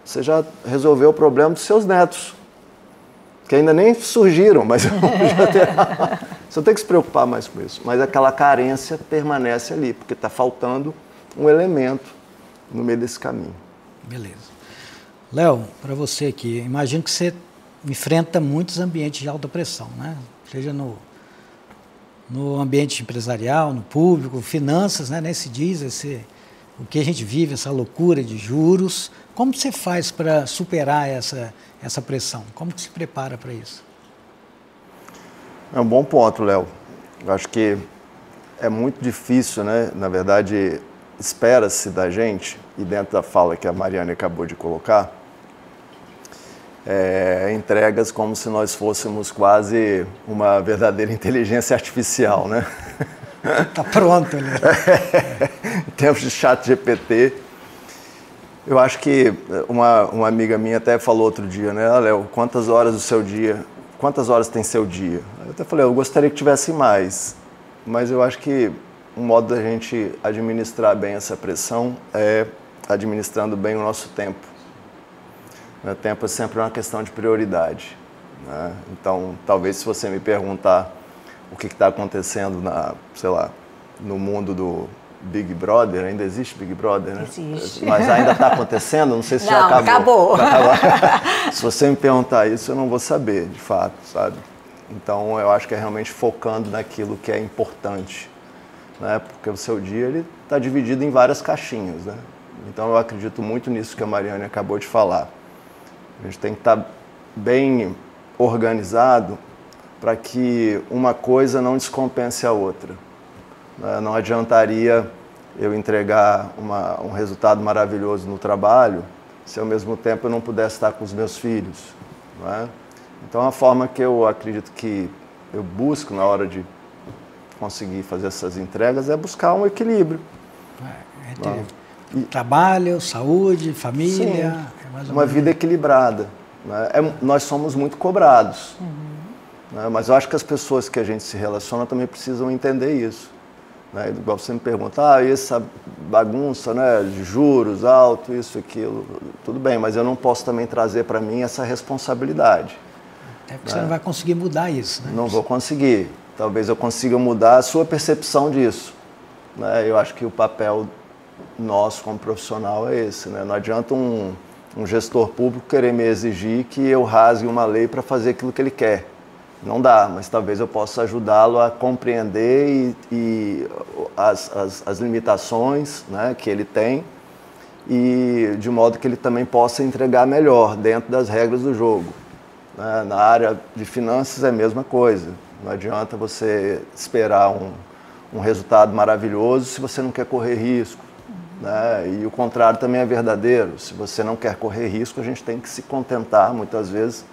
Você já resolveu o problema dos seus netos, que ainda nem surgiram, mas você não tem que se preocupar mais com isso. Mas aquela carência permanece ali, porque está faltando um elemento no meio desse caminho. Beleza. Léo, para você aqui, imagino que você enfrenta muitos ambientes de alta pressão, né? Seja no ambiente empresarial, no público, finanças, né? Nesse o que a gente vive, essa loucura de juros. Como você faz para superar essa pressão? Como que se prepara para isso? É um bom ponto, Léo. Eu acho que é muito difícil, né? Na verdade, espera-se da gente, e dentro da fala que a Mariane acabou de colocar, entregas como se nós fôssemos quase uma verdadeira inteligência artificial, né? Tá pronto, né? Em tempos de ChatGPT, eu acho que uma amiga minha até falou outro dia, né? Léo, quantas horas tem seu dia? Eu até falei, eu gostaria que tivesse mais, mas eu acho que um modo da gente administrar bem essa pressão é administrando bem o nosso tempo. O tempo é sempre uma questão de prioridade, né? Então, talvez se você me perguntar o que está acontecendo sei lá, no mundo do Big Brother. Ainda existe Big Brother, né? Existe. Mas ainda está acontecendo, não sei se não, já acabou. Acabou. Se você me perguntar isso, eu não vou saber, de fato, sabe? Então, eu acho que é realmente focando naquilo que é importante, né? Porque o seu dia ele está dividido em várias caixinhas, né? Então, eu acredito muito nisso que a Mariane acabou de falar. A gente tem que estar bem organizado para que uma coisa não descompense a outra. Não adiantaria eu entregar um resultado maravilhoso no trabalho se ao mesmo tempo eu não pudesse estar com os meus filhos, não é? Então a forma que eu acredito que eu busco na hora de conseguir fazer essas entregas é buscar um equilíbrio. Trabalho, saúde, família. Sim, uma vida equilibrada, né? Nós somos muito cobrados, né? Mas eu acho que as pessoas que a gente se relaciona também precisam entender isso. Né? Igual você me pergunta, essa bagunça, né, de juros alto, isso, aquilo, tudo bem, mas eu não posso também trazer para mim essa responsabilidade. Até porque você não vai conseguir mudar isso, né? Não vou conseguir. Talvez eu consiga mudar a sua percepção disso, né? Eu acho que o papel nosso como profissional é esse, né? Não adianta um gestor público querer me exigir que eu rasgue uma lei para fazer aquilo que ele quer. Não dá, mas talvez eu possa ajudá-lo a compreender as limitações, né, que ele tem, e de modo que ele também possa entregar melhor dentro das regras do jogo. Né? Na área de finanças é a mesma coisa. Não adianta você esperar um resultado maravilhoso se você não quer correr risco. Né? E o contrário também é verdadeiro. Se você não quer correr risco, a gente tem que se contentar, muitas vezes,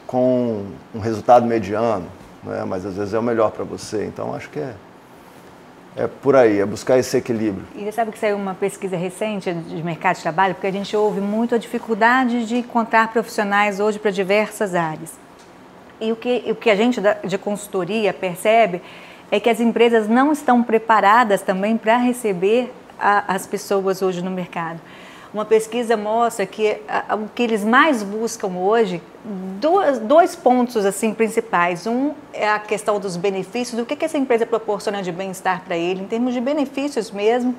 com um resultado mediano, né? Mas às vezes é o melhor para você. Então, acho que é por aí, é buscar esse equilíbrio. E você sabe que saiu uma pesquisa recente de mercado de trabalho, porque a gente ouve muito a dificuldade de encontrar profissionais hoje para diversas áreas. E o que a gente de consultoria percebe é que as empresas não estão preparadas também para receber as pessoas hoje no mercado. Uma pesquisa mostra que o que eles mais buscam hoje, dois pontos assim principais. Um é a questão dos benefícios, do que essa empresa proporciona de bem-estar para ele, em termos de benefícios mesmo,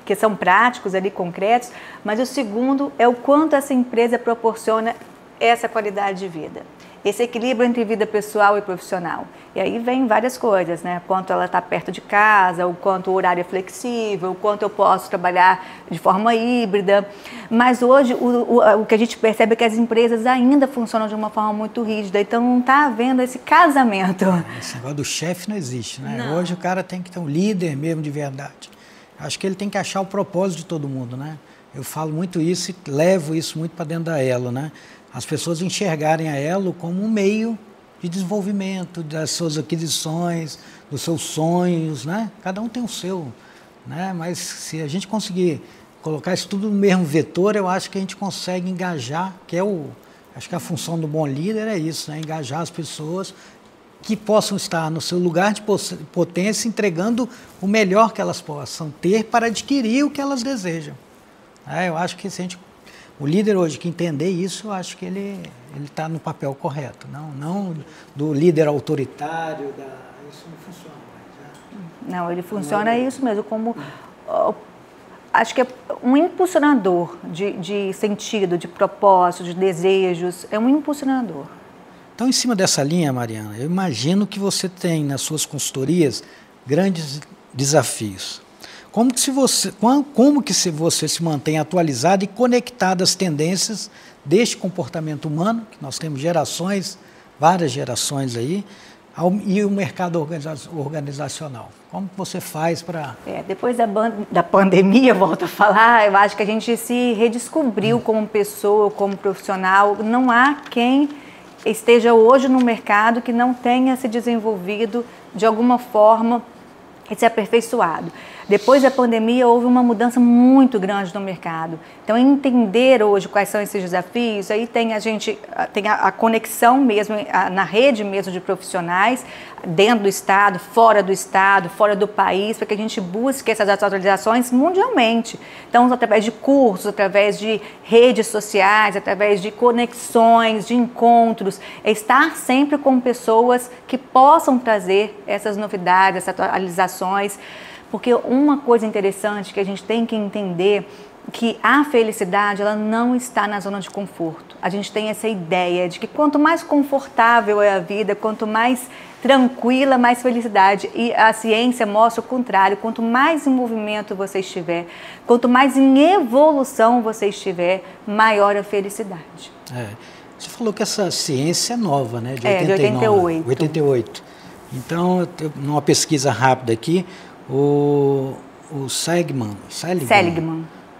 que são práticos ali, concretos. Mas o segundo é o quanto essa empresa proporciona essa qualidade de vida. Esse equilíbrio entre vida pessoal e profissional. E aí vem várias coisas, né? Quanto ela está perto de casa, o quanto o horário é flexível, o quanto eu posso trabalhar de forma híbrida. Mas hoje o que a gente percebe é que as empresas ainda funcionam de uma forma muito rígida, então não está havendo esse casamento. Esse negócio do chefe não existe, né? Não. Hoje o cara tem que ter um líder mesmo de verdade. Acho que ele tem que achar o propósito de todo mundo, né? Eu falo muito isso e levo isso muito para dentro da Elo, né? As pessoas enxergarem a Elo como um meio de desenvolvimento das suas aquisições, dos seus sonhos, né? Cada um tem o seu, né? Mas se a gente conseguir colocar isso tudo no mesmo vetor, eu acho que a gente consegue engajar, acho que a função do bom líder é isso, né? Engajar as pessoas que possam estar no seu lugar de potência, entregando o melhor que elas possam ter para adquirir o que elas desejam. Eu acho que se a gente o líder hoje que entender isso, eu acho que ele está no papel correto, não do líder autoritário, isso não funciona mais. Não, ele funciona isso mesmo, como acho que é um impulsionador de sentido, de propósito, de desejos, é um impulsionador. Então, em cima dessa linha, Mariana, eu imagino que você tem nas suas consultorias grandes desafios. Como que você se mantém atualizado e conectado às tendências deste comportamento humano, que nós temos gerações, várias gerações aí, e o mercado organizacional? Como que você faz para... Depois da pandemia, volto a falar, eu acho que a gente se redescobriu como pessoa, como profissional. Não há quem esteja hoje no mercado que não tenha se desenvolvido de alguma forma e se aperfeiçoado. Depois da pandemia, houve uma mudança muito grande no mercado. Então, entender hoje quais são esses desafios, aí tem a conexão mesmo, na rede mesmo de profissionais, dentro do estado, fora do país, para que a gente busque essas atualizações mundialmente. Então, através de cursos, através de redes sociais, através de conexões, de encontros, é estar sempre com pessoas que possam trazer essas novidades, essas atualizações, porque uma coisa interessante que a gente tem que entender que a felicidade, ela não está na zona de conforto. A gente tem essa ideia de que quanto mais confortável é a vida, quanto mais tranquila, mais felicidade. E a ciência mostra o contrário. Quanto mais em movimento você estiver, quanto mais em evolução você estiver, maior a felicidade. Você falou que essa ciência é nova, né? De 88. 88. Então, numa pesquisa rápida aqui, o Seligman.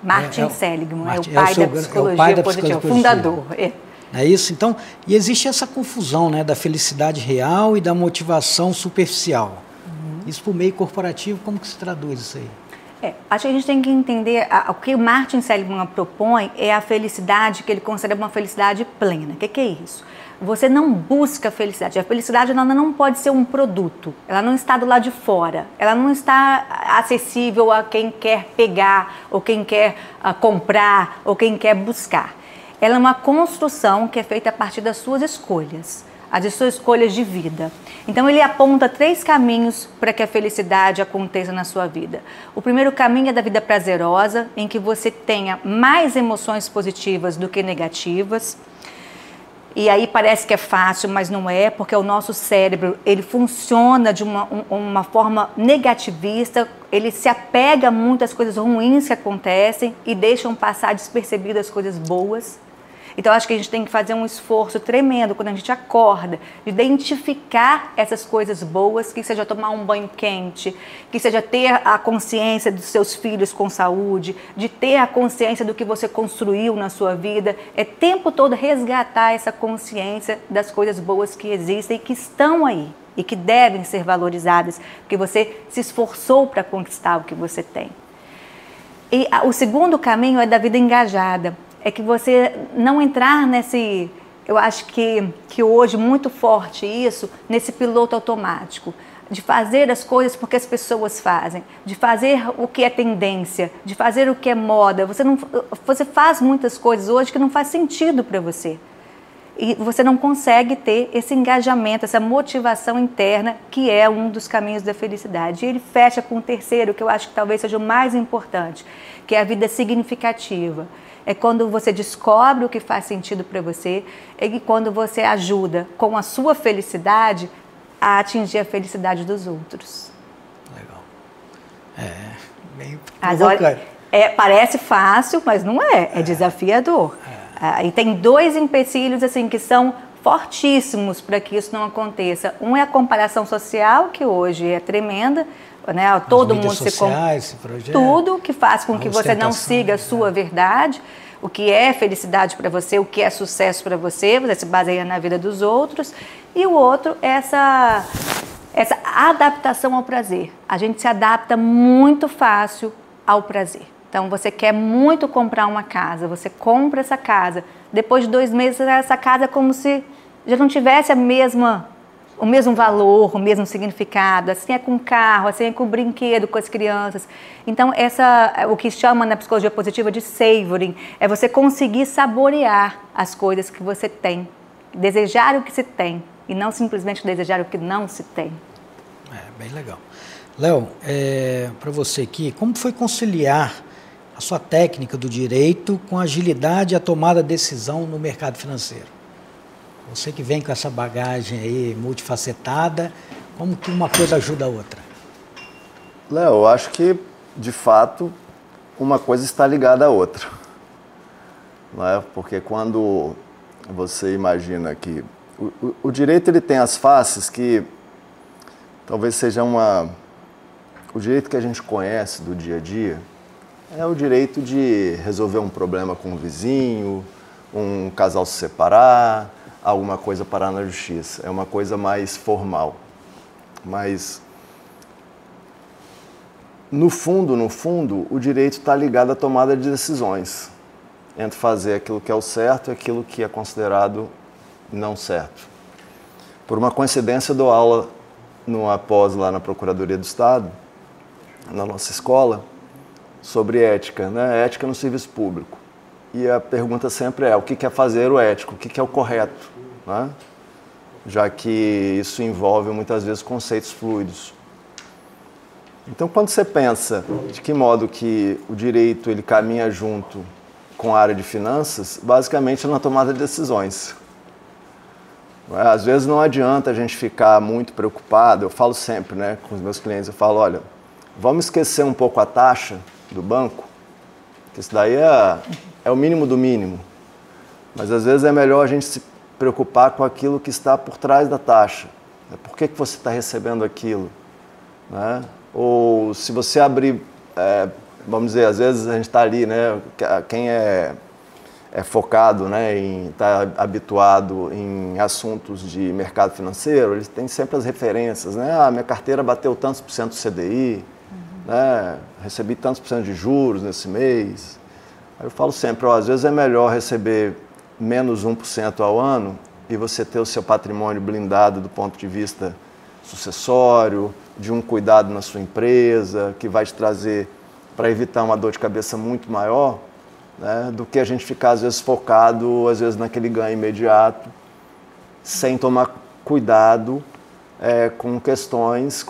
Martin Seligman, é o pai da psicologia positiva, fundador. É isso? Então, e existe essa confusão, né, da felicidade real e da motivação superficial. Isso por meio corporativo, como que se traduz isso aí? Acho que a gente tem que entender, o que o Martin Seligman propõe é a felicidade que ele considera uma felicidade plena. O que é isso? Você não busca a felicidade. A felicidade ela não pode ser um produto. Ela não está do lado de fora. Ela não está acessível a quem quer pegar, ou quem quer comprar, ou quem quer buscar. Ela é uma construção que é feita a partir das suas escolhas, as suas escolhas de vida. Então ele aponta 3 caminhos para que a felicidade aconteça na sua vida. O primeiro caminho é da vida prazerosa, em que você tenha mais emoções positivas do que negativas. E aí parece que é fácil, mas não é, porque o nosso cérebro, ele funciona de uma forma negativista, ele se apega muito às coisas ruins que acontecem e deixam passar despercebidas as coisas boas. Então, acho que a gente tem que fazer um esforço tremendo quando a gente acorda, de identificar essas coisas boas, que seja tomar um banho quente, que seja ter a consciência dos seus filhos com saúde, de ter a consciência do que você construiu na sua vida. É o tempo todo resgatar essa consciência das coisas boas que existem e que estão aí e que devem ser valorizadas, porque você se esforçou para conquistar o que você tem. E o segundo caminho é da vida engajada. É que você não entrar nesse, eu acho que hoje muito forte isso, nesse piloto automático, de fazer as coisas porque as pessoas fazem, de fazer o que é tendência, de fazer o que é moda. Você faz muitas coisas hoje que não faz sentido para você. E você não consegue ter esse engajamento, essa motivação interna, que é um dos caminhos da felicidade. E ele fecha com o terceiro, que eu acho que talvez seja o mais importante, que é a vida significativa. É quando você descobre o que faz sentido para você e quando você ajuda com a sua felicidade a atingir a felicidade dos outros. Legal. Bem provocante. Parece fácil, mas não é. É desafiador. E tem 2 empecilhos assim, que são fortíssimos para que isso não aconteça. Um é a comparação social, que hoje é tremenda. Né? Todo mundo se tudo que faz com que você não siga a sua verdade, o que é felicidade para você, o que é sucesso para você se baseia na vida dos outros. E o outro é essa adaptação ao prazer. A gente se adapta muito fácil ao prazer. Então você quer muito comprar uma casa, você compra essa casa, depois de 2 meses essa casa é como se já não tivesse o mesmo valor, o mesmo significado. Assim é com o carro, assim é com o brinquedo, com as crianças. Então, o que chama na psicologia positiva de savoring, é você conseguir saborear as coisas que você tem, desejar o que se tem, e não simplesmente desejar o que não se tem. Bem legal. Léo, para você aqui, como foi conciliar a sua técnica do direito com a agilidade e a tomada de decisão no mercado financeiro? Você que vem com essa bagagem aí multifacetada, como que uma coisa ajuda a outra? Léo, eu acho que, de fato, uma coisa está ligada à outra. Não é? Porque quando você imagina que... O direito ele tem as faces que talvez seja o direito que a gente conhece do dia a dia, é o direito de resolver um problema com o vizinho, um casal se separar, alguma coisa parar na justiça. É uma coisa mais formal. Mas no fundo, o direito está ligado à tomada de decisões entre fazer aquilo que é o certo e aquilo que é considerado não certo. Por uma coincidência, eu dou aula numa pós lá na Procuradoria do Estado, na nossa escola, sobre ética, né? Ética no serviço público. E a pergunta sempre é, o que é fazer o ético? O que é o correto? Né? Já que isso envolve muitas vezes conceitos fluidos. Então, quando você pensa de que modo que o direito ele caminha junto com a área de finanças, basicamente é na tomada de decisões. Às vezes não adianta a gente ficar muito preocupado, eu falo sempre, né, com os meus clientes, eu falo, olha, vamos esquecer um pouco a taxa do banco, que isso daí é o mínimo do mínimo, mas às vezes é melhor a gente se preocupar com aquilo que está por trás da taxa. Por que você está recebendo aquilo? Né? Ou se você abrir, vamos dizer, às vezes a gente está ali, né, quem é focado, né, está habituado em assuntos de mercado financeiro, eles têm sempre as referências, né? Minha carteira bateu tantos por cento do CDI, né? Recebi tantos por cento de juros nesse mês. Aí eu falo sempre, às vezes é melhor receber menos 1% ao ano e você ter o seu patrimônio blindado do ponto de vista sucessório, de um cuidado na sua empresa, que vai te trazer para evitar uma dor de cabeça muito maior, né, do que a gente ficar, às vezes, focado, às vezes, naquele ganho imediato, sem tomar cuidado com questões,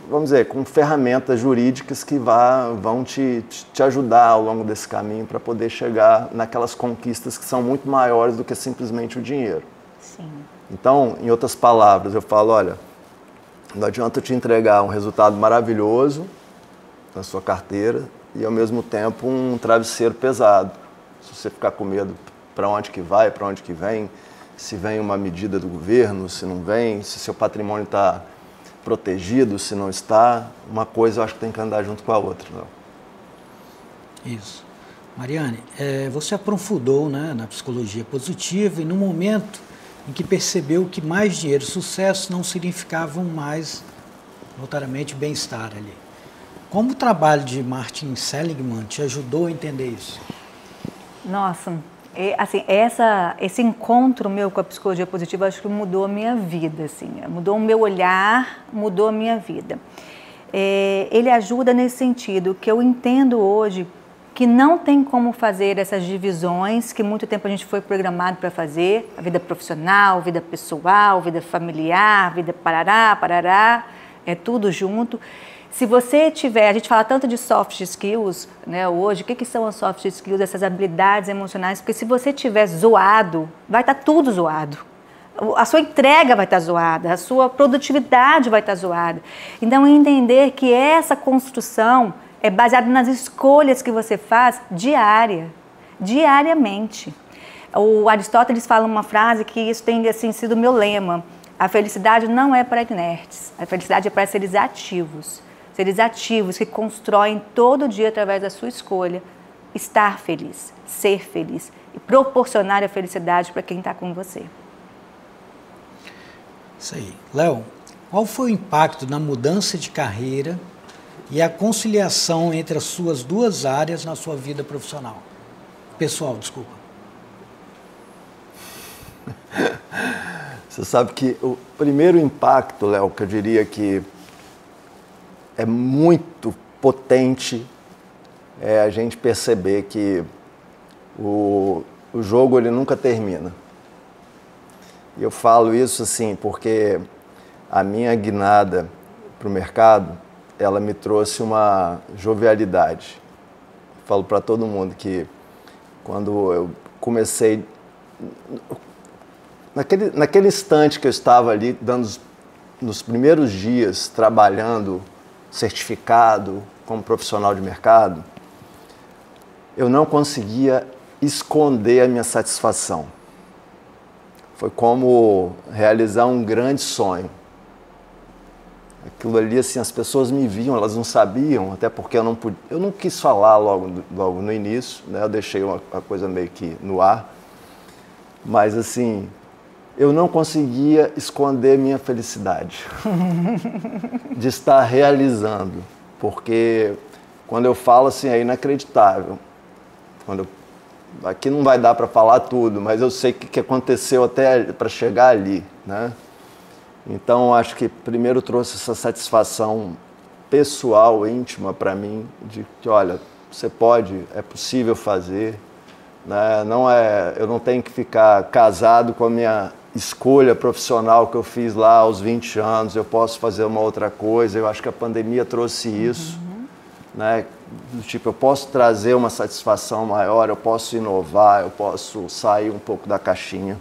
vamos dizer, com ferramentas jurídicas que vão te ajudar ao longo desse caminho para poder chegar naquelas conquistas que são muito maiores do que simplesmente o dinheiro. Sim. Então, em outras palavras, eu falo, olha, não adianta eu te entregar um resultado maravilhoso na sua carteira e, ao mesmo tempo, um travesseiro pesado. Se você ficar com medo para onde que vai, para onde que vem, se vem uma medida do governo, se não vem, se seu patrimônio está protegido, se não está, uma coisa eu acho que tem que andar junto com a outra. Não? Isso. Mariane, você aprofundou, né, na psicologia positiva e no momento em que percebeu que mais dinheiro e sucesso não significavam mais, notariamente, bem-estar ali. Como o trabalho de Martin Seligman te ajudou a entender isso? Nossa, assim, esse encontro meu com a psicologia positiva acho que mudou a minha vida, assim, mudou o meu olhar, mudou a minha vida. Ele ajuda nesse sentido, que eu entendo hoje que não tem como fazer essas divisões que muito tempo a gente foi programado para fazer, a vida profissional, vida pessoal, vida familiar, vida parará, é tudo junto. Se você tiver, a gente fala tanto de soft skills, né, hoje, o que são as soft skills, essas habilidades emocionais? Porque se você tiver zoado, vai estar tudo zoado. A sua entrega vai estar zoada, a sua produtividade vai estar zoada. Então, entender que essa construção é baseada nas escolhas que você faz diariamente. O Aristóteles fala uma frase que isso tem assim, sido meu lema. A felicidade não é para inertes, a felicidade é para seres ativos. Seres ativos que constroem todo dia através da sua escolha estar feliz, ser feliz e proporcionar a felicidade para quem está com você. Isso aí. Léo, qual foi o impacto na mudança de carreira e a conciliação entre as suas duas áreas na sua vida profissional? Pessoal, desculpa. Você sabe que o primeiro impacto, Léo, que eu diria que é muito potente é a gente perceber que o jogo ele nunca termina. E eu falo isso assim porque a minha guinada para o mercado, ela me trouxe uma jovialidade. Falo para todo mundo que quando eu comecei, naquele instante que eu estava ali, nos primeiros dias trabalhando certificado como profissional de mercado, eu não conseguia esconder a minha satisfação. Foi como realizar um grande sonho. Aquilo ali, assim, as pessoas me viam, elas não sabiam, até porque eu não quis falar logo no início, né? Eu deixei uma coisa meio que no ar, mas assim, eu não conseguia esconder minha felicidade de estar realizando porque quando eu falo assim é inacreditável. Aqui não vai dar para falar tudo, mas eu sei o que aconteceu até para chegar ali, né? Então, acho que primeiro trouxe essa satisfação pessoal, íntima para mim, de que, olha, você pode, é possível fazer, né? Eu não tenho que ficar casado com a minha escolha profissional que eu fiz lá aos 20 anos, eu posso fazer uma outra coisa. Eu acho que a pandemia trouxe isso, né? Tipo, eu posso trazer uma satisfação maior, eu posso inovar, eu posso sair um pouco da caixinha.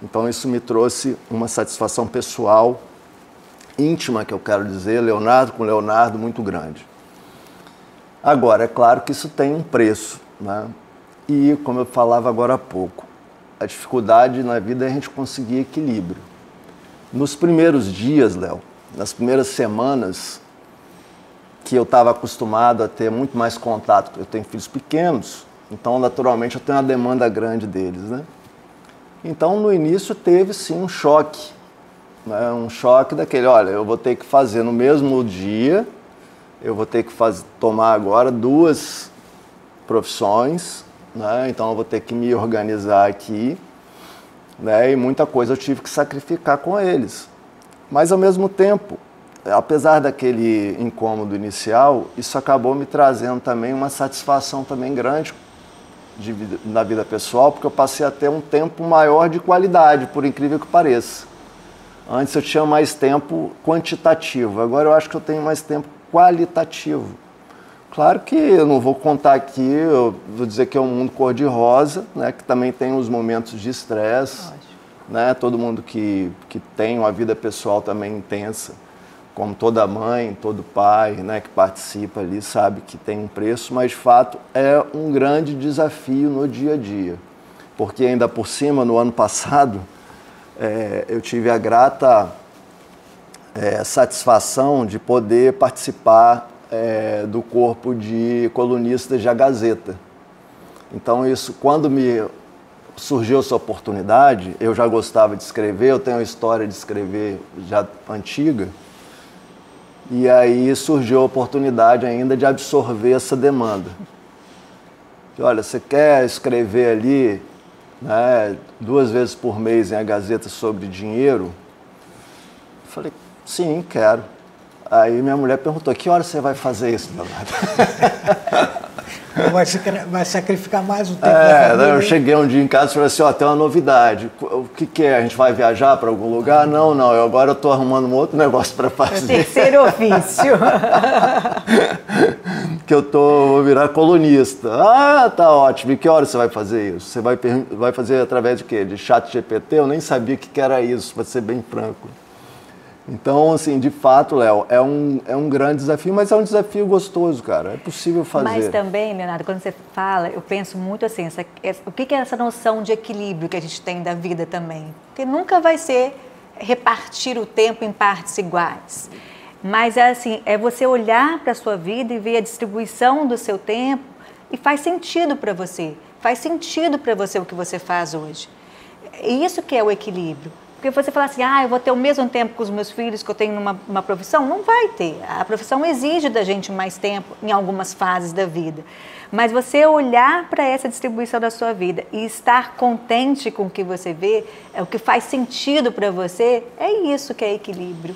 Então isso me trouxe uma satisfação pessoal, íntima, que eu quero dizer, Leonardo com Leonardo, muito grande. Agora, é claro que isso tem um preço, né? E, como eu falava agora há pouco, a dificuldade na vida é a gente conseguir equilíbrio. Nos primeiros dias, Léo, nas primeiras semanas, que eu estava acostumado a ter muito mais contato, eu tenho filhos pequenos, então naturalmente eu tenho uma demanda grande deles, né? Então no início teve sim um choque, né? Um choque daquele, olha, eu vou ter que fazer no mesmo dia, eu vou ter que tomar agora 2 profissões, né? Então eu vou ter que me organizar aqui, né? E muita coisa eu tive que sacrificar com eles, mas ao mesmo tempo, apesar daquele incômodo inicial, isso acabou me trazendo também uma satisfação também grande na vida pessoal, porque eu passei a ter um tempo maior de qualidade, por incrível que pareça. Antes eu tinha mais tempo quantitativo, agora eu acho que eu tenho mais tempo qualitativo. Claro que eu não vou contar aqui, eu vou dizer que é um mundo cor-de-rosa, né, que também tem os momentos de estresse, né, todo mundo que tem uma vida pessoal também intensa, como toda mãe, todo pai, né, que participa ali, sabe que tem um preço, mas de fato é um grande desafio no dia a dia. Porque ainda por cima, no ano passado, eu tive a grata satisfação de poder participar do corpo de colunistas da Gazeta. Então isso, quando me surgiu essa oportunidade, eu já gostava de escrever, eu tenho uma história de escrever já antiga, e aí surgiu a oportunidade ainda de absorver essa demanda. Que, olha, você quer escrever ali, né, 2 vezes por mês em a Gazeta sobre dinheiro? Eu falei, sim, quero. Aí minha mulher perguntou, que hora você vai fazer isso, Leonardo? Vai sacrificar mais o tempo da família. Eu cheguei um dia em casa e falei assim, tem uma novidade. O que é? A gente vai viajar para algum lugar? Não, agora eu estou arrumando um outro negócio para fazer. Terceiro ofício. Que eu vou virar colunista. Ah, tá ótimo. E que hora você vai fazer isso? Você vai fazer através de quê? De ChatGPT? Eu nem sabia o que era isso, para ser bem franco. Então, assim, de fato, Léo, é um grande desafio, mas é um desafio gostoso, cara. É possível fazer. Mas também, Leonardo, quando você fala, eu penso muito assim, o que é essa noção de equilíbrio que a gente tem da vida também? Porque nunca vai ser repartir o tempo em partes iguais. Mas é você olhar para a sua vida e ver a distribuição do seu tempo e faz sentido para você. Faz sentido para você o que você faz hoje. É isso que é o equilíbrio. Porque você fala assim, eu vou ter o mesmo tempo com os meus filhos que eu tenho numa profissão. Não vai ter. A profissão exige da gente mais tempo em algumas fases da vida. Mas você olhar para essa distribuição da sua vida e estar contente com o que você vê, o que faz sentido para você, é isso que é equilíbrio.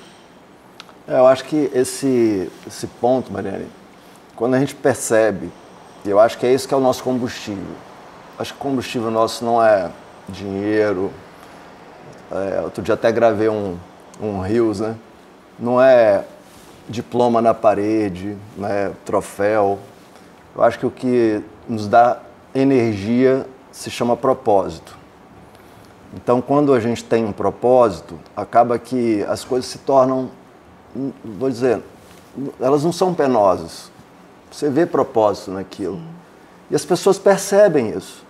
Eu acho que esse ponto, Mariane, quando a gente percebe, eu acho que é isso que é o nosso combustível. Acho que o combustível nosso não é dinheiro. Outro dia até gravei um Reels, né? Não é diploma na parede, né? Troféu. Eu acho que o que nos dá energia se chama propósito. Então, quando a gente tem um propósito, acaba que as coisas se tornam, vou dizer, elas não são penosas. Você vê propósito naquilo. Sim. E as pessoas percebem isso.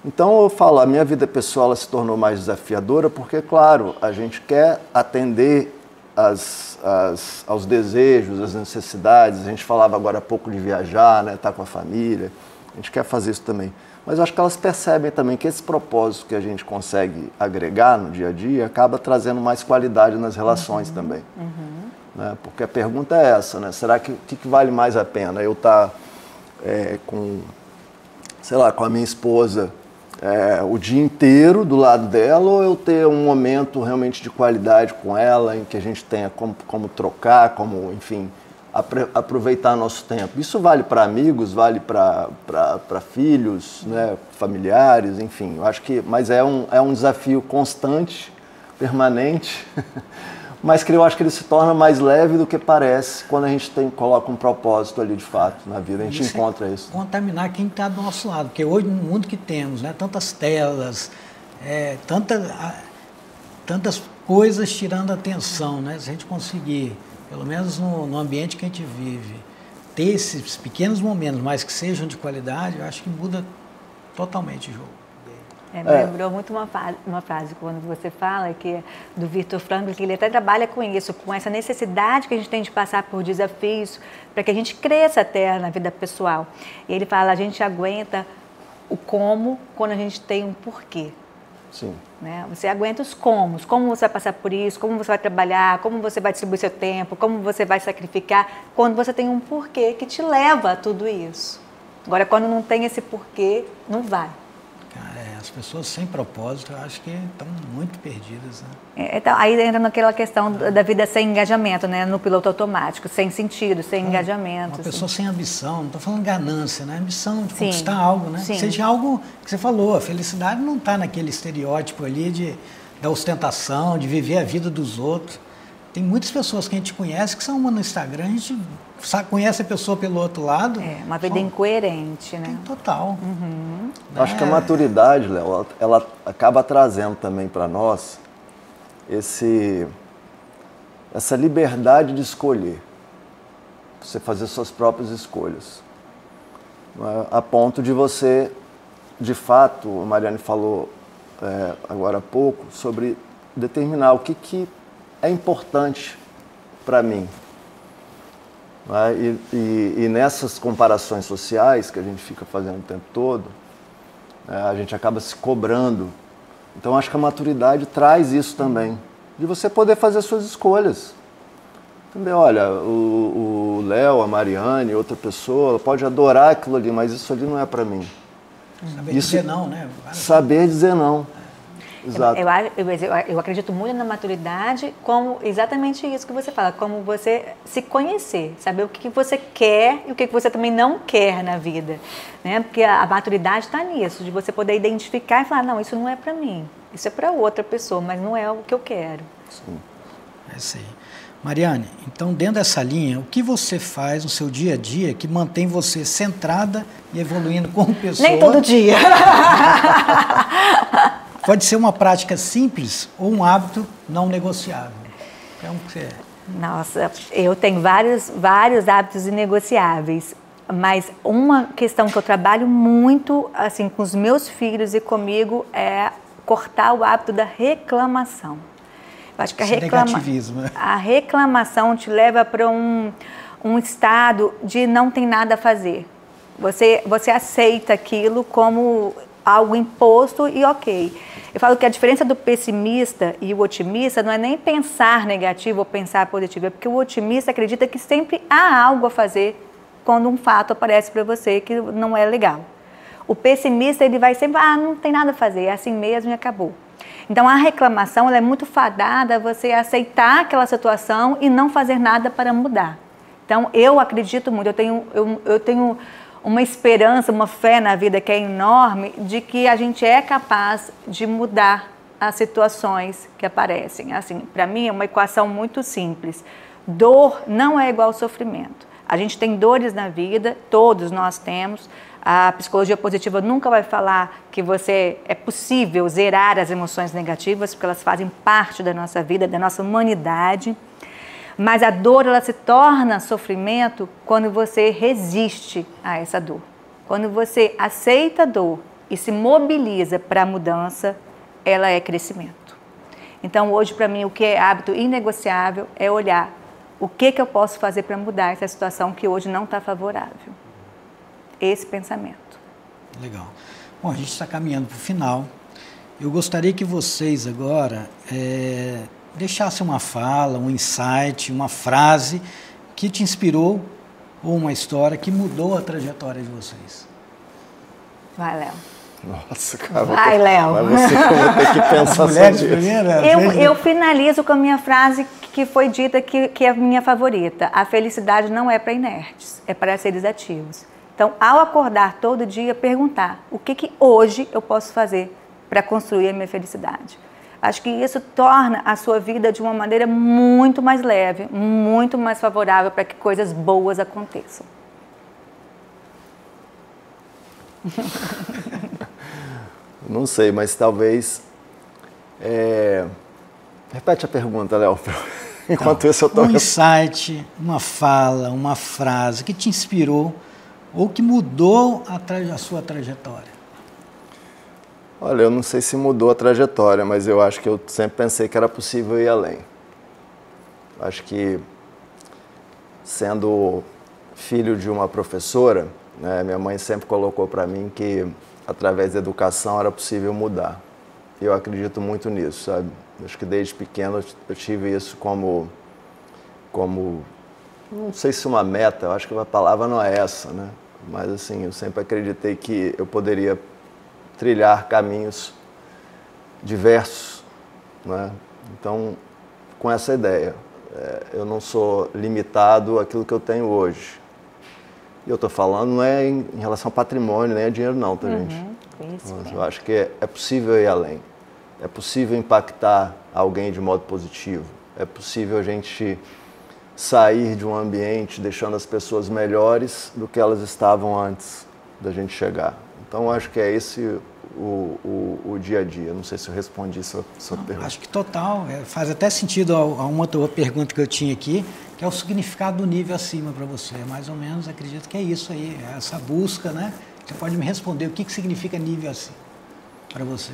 Então eu falo, a minha vida pessoal ela se tornou mais desafiadora porque, claro, a gente quer atender aos desejos, às necessidades. A gente falava agora há pouco de viajar, né, estar com a família. A gente quer fazer isso também. Mas eu acho que elas percebem também que esse propósito que a gente consegue agregar no dia a dia acaba trazendo mais qualidade nas relações também. né? Porque a pergunta é essa, né? Será que o que vale mais a pena? Eu estar com, sei lá, com a minha esposa o dia inteiro do lado dela, ou eu ter um momento realmente de qualidade com ela, em que a gente tenha como trocar, como, enfim, aproveitar nosso tempo. Isso vale para amigos, vale para filhos, né, familiares, enfim. Eu acho que, mas é um desafio constante, permanente, mas que eu acho que ele se torna mais leve do que parece quando a gente coloca um propósito ali de fato na vida, a gente encontra isso. Contaminar quem está do nosso lado, porque hoje no mundo que temos, né, tantas telas, tantas coisas tirando a atenção, né, se a gente conseguir, pelo menos no ambiente que a gente vive, ter esses pequenos momentos, mas que sejam de qualidade, eu acho que muda totalmente o jogo. Me lembrou muito uma frase quando você fala que do Viktor Frankl, que ele até trabalha com isso, com essa necessidade que a gente tem de passar por desafios para que a gente cresça até na vida pessoal. E ele fala, a gente aguenta o como quando a gente tem um porquê. Sim. Né? Você aguenta os como você vai passar por isso, como você vai trabalhar, como você vai distribuir seu tempo, como você vai sacrificar, quando você tem um porquê que te leva a tudo isso. Agora, quando não tem esse porquê, não vai. As pessoas sem propósito, eu acho que estão muito perdidas, né? Então, aí entra naquela questão da vida sem engajamento, né? No piloto automático, sem sentido, sem engajamento. Uma pessoa sem ambição, não estou falando ganância, né? Ambição de Sim. conquistar algo, né? Sim. Seja algo que você falou, a felicidade não está naquele estereótipo ali da ostentação, de viver a vida dos outros. Tem muitas pessoas que a gente conhece que são uma no Instagram, a gente conhece a pessoa pelo outro lado. Uma vida incoerente, né? Total. Uhum. Acho que a maturidade, Léo, ela acaba trazendo também para nós essa liberdade de escolher. Você fazer suas próprias escolhas. A ponto de você, de fato, a Mariane falou agora há pouco, sobre determinar o que é importante para mim. E nessas comparações sociais que a gente fica fazendo o tempo todo, a gente acaba se cobrando. Então acho que a maturidade traz isso também, de você poder fazer suas escolhas. Entendeu? Olha, o Léo, a Mariane, outra pessoa, pode adorar aquilo ali, mas isso ali não é para mim. Saber dizer não, né? Saber dizer não. Exato. Eu acredito muito na maturidade como exatamente isso que você fala, como você se conhecer, saber o que você quer e o que você também não quer na vida, né? Porque a maturidade está nisso, de você poder identificar e falar, não, isso não é para mim, isso é para outra pessoa, mas não é o que eu quero. Sim. É isso aí. Mariane, então dentro dessa linha, o que você faz no seu dia a dia que mantém você centrada e evoluindo como pessoa? Nem todo dia. Pode ser uma prática simples ou um hábito não negociável. Então, o que é? Nossa, eu tenho vários hábitos inegociáveis, mas uma questão que eu trabalho muito assim com os meus filhos e comigo é cortar o hábito da reclamação. Eu acho que negativismo, né? A reclamação te leva para um estado de não tem nada a fazer. Você aceita aquilo como algo imposto e ok. Eu falo que a diferença do pessimista e o otimista não é nem pensar negativo ou pensar positivo, é porque o otimista acredita que sempre há algo a fazer quando um fato aparece para você que não é legal. O pessimista, ele vai sempre, não tem nada a fazer, é assim mesmo e acabou. Então, a reclamação ela é muito fadada a você aceitar aquela situação e não fazer nada para mudar. Então, eu acredito muito, eu tenho uma esperança, uma fé na vida que é enorme de que a gente é capaz de mudar as situações que aparecem. Assim, para mim é uma equação muito simples. Dor não é igual ao sofrimento. A gente tem dores na vida, todos nós temos. A psicologia positiva nunca vai falar que é possível zerar as emoções negativas, porque elas fazem parte da nossa vida, da nossa humanidade. Mas a dor, ela se torna sofrimento quando você resiste a essa dor. Quando você aceita a dor e se mobiliza para a mudança, ela é crescimento. Então, hoje, para mim, o que é hábito inegociável é olhar o que eu posso fazer para mudar essa situação que hoje não está favorável. Esse pensamento. Legal. Bom, a gente está caminhando para o final. Eu gostaria que vocês agora deixasse uma fala, um insight, uma frase que te inspirou ou uma história que mudou a trajetória de vocês. Vai, Léo. Nossa, cara. Vai, Léo. Mas você que vai ter que pensar sobre isso. Eu finalizo com a minha frase que foi dita que é a minha favorita. A felicidade não é para inertes, é para seres ativos. Então, ao acordar todo dia, perguntar o que hoje eu posso fazer para construir a minha felicidade. Acho que isso torna a sua vida de uma maneira muito mais leve, muito mais favorável para que coisas boas aconteçam. Não sei, mas talvez... Repete a pergunta, Léo. Enquanto isso eu estou... Um insight, uma fala, uma frase que te inspirou ou que mudou a sua trajetória. Olha, eu não sei se mudou a trajetória, mas eu acho que eu sempre pensei que era possível ir além. Acho que, sendo filho de uma professora, né, minha mãe sempre colocou para mim que, através da educação, era possível mudar. E eu acredito muito nisso, sabe? Acho que desde pequeno eu tive isso como, não sei se uma meta, eu acho que a palavra não é essa, né? Mas assim, eu sempre acreditei que eu poderia trilhar caminhos diversos, né? Então, com essa ideia, eu não sou limitado àquilo que eu tenho hoje. E eu estou falando não é em relação ao patrimônio, nem a dinheiro não, tá, gente? Mas eu acho que é possível ir além. É possível impactar alguém de modo positivo. É possível a gente sair de um ambiente deixando as pessoas melhores do que elas estavam antes da gente chegar. Então, acho que é esse o dia a dia. Não sei se eu respondi sua pergunta. Acho que total. Faz até sentido a uma outra pergunta que eu tinha aqui, que é o significado do nível acima para você. Mais ou menos, acredito que é isso aí, é essa busca, né? Você pode me responder o que significa nível acima para você?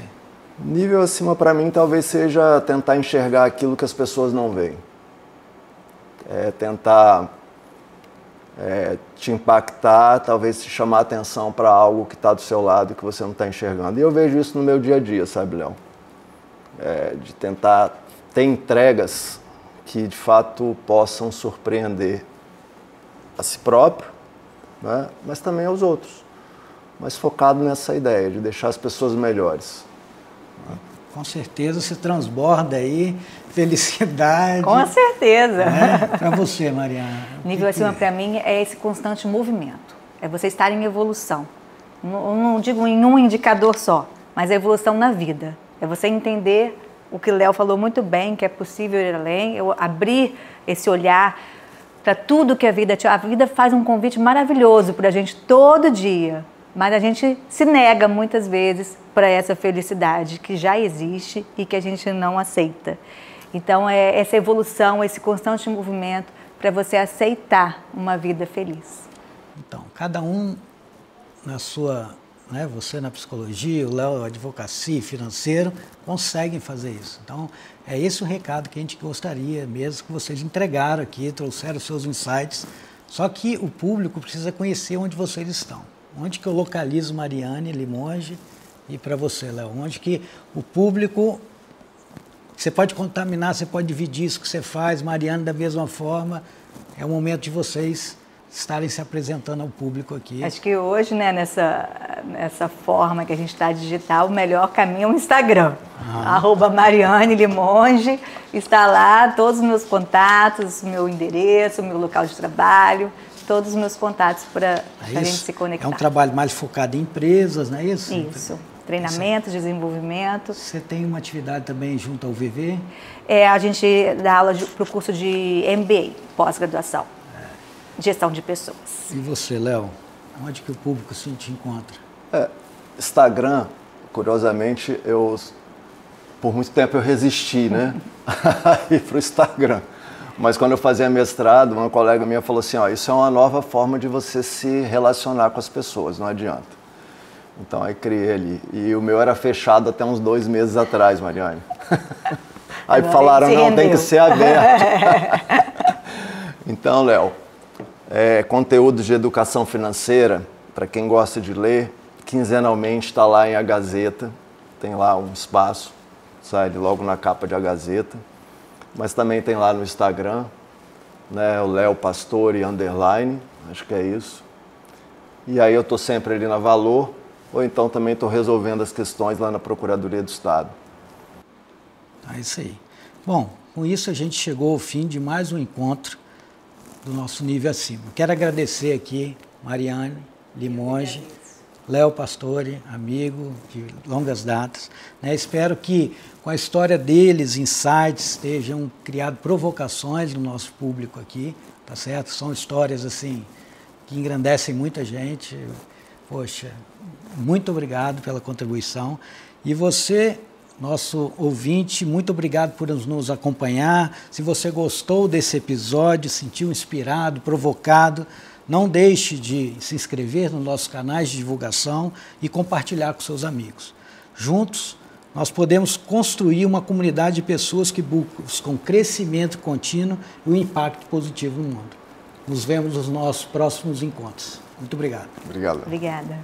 Nível acima para mim talvez seja tentar enxergar aquilo que as pessoas não veem. Tentar te impactar, talvez te chamar a atenção para algo que está do seu lado e que você não está enxergando. E eu vejo isso no meu dia a dia, sabe, Léo? De tentar ter entregas que de fato possam surpreender a si próprio, né? Mas também aos outros. Mas focado nessa ideia de deixar as pessoas melhores. Com certeza você transborda aí felicidade. Com certeza. Né? Para você, Mariana. Nível acima para mim é esse constante movimento. É você estar em evolução. Não digo em um indicador só, mas a evolução na vida. É você entender o que o Léo falou muito bem, que é possível ir além, eu abrir esse olhar para tudo que a vida te... A vida faz um convite maravilhoso para a gente todo dia, mas a gente se nega muitas vezes para essa felicidade que já existe e que a gente não aceita. Então, é essa evolução, esse constante movimento para você aceitar uma vida feliz. Então, cada um na sua, né, você na psicologia, o Léo na advocacia, financeiro, conseguem fazer isso. Então, é esse o recado que a gente gostaria mesmo que vocês entregaram aqui, trouxeram os seus insights. Só que o público precisa conhecer onde vocês estão. Onde que eu localizo Mariane Limonge e para você, Léo? Onde que o público... Você pode contaminar, você pode dividir isso que você faz, Mariane da mesma forma. É o momento de vocês estarem se apresentando ao público aqui. Acho que hoje, né, nessa forma que a gente está digital, o melhor caminho é o Instagram. @Mariane Limonge, está lá todos os meus contatos, meu endereço, meu local de trabalho, todos os meus contatos para a gente se conectar. É um trabalho mais focado em empresas, não é isso? Isso. Treinamento, desenvolvimento. Você tem uma atividade também junto ao VV? A gente dá aula para o curso de MBA, pós-graduação, gestão de pessoas. E você, Léo, onde que o público se te encontra? Instagram, curiosamente, por muito tempo eu resisti, né, a ir para o Instagram. Mas quando eu fazia mestrado, uma colega minha falou assim, isso é uma nova forma de você se relacionar com as pessoas, não adianta. Então, aí criei ali. E o meu era fechado até uns 2 meses atrás, Mariane. Aí falaram, não, tem que ser aberto. Então, Léo, conteúdo de educação financeira, para quem gosta de ler, quinzenalmente está lá em A Gazeta. Tem lá um espaço, sai logo na capa de A Gazeta. mas também tem lá no Instagram, né, o Léo Pastore _, acho que é isso. E aí eu estou sempre ali na Valor, ou então também estou resolvendo as questões lá na Procuradoria do Estado. É isso aí. Bom, com isso a gente chegou ao fim de mais um encontro do nosso Nível Acima. Quero agradecer aqui Mariane Limonge, Léo Pastore, amigo de longas datas. Né? Espero que com a história deles, insights, tenham criado provocações no nosso público aqui, tá certo? São histórias assim que engrandecem muita gente. Poxa, muito obrigado pela contribuição. E você, nosso ouvinte, muito obrigado por nos acompanhar. Se você gostou desse episódio, sentiu inspirado, provocado, não deixe de se inscrever nos nossos canais de divulgação e compartilhar com seus amigos. Juntos, nós podemos construir uma comunidade de pessoas que buscam crescimento contínuo e um impacto positivo no mundo. Nos vemos nos nossos próximos encontros. Muito obrigado. Obrigado. Obrigada.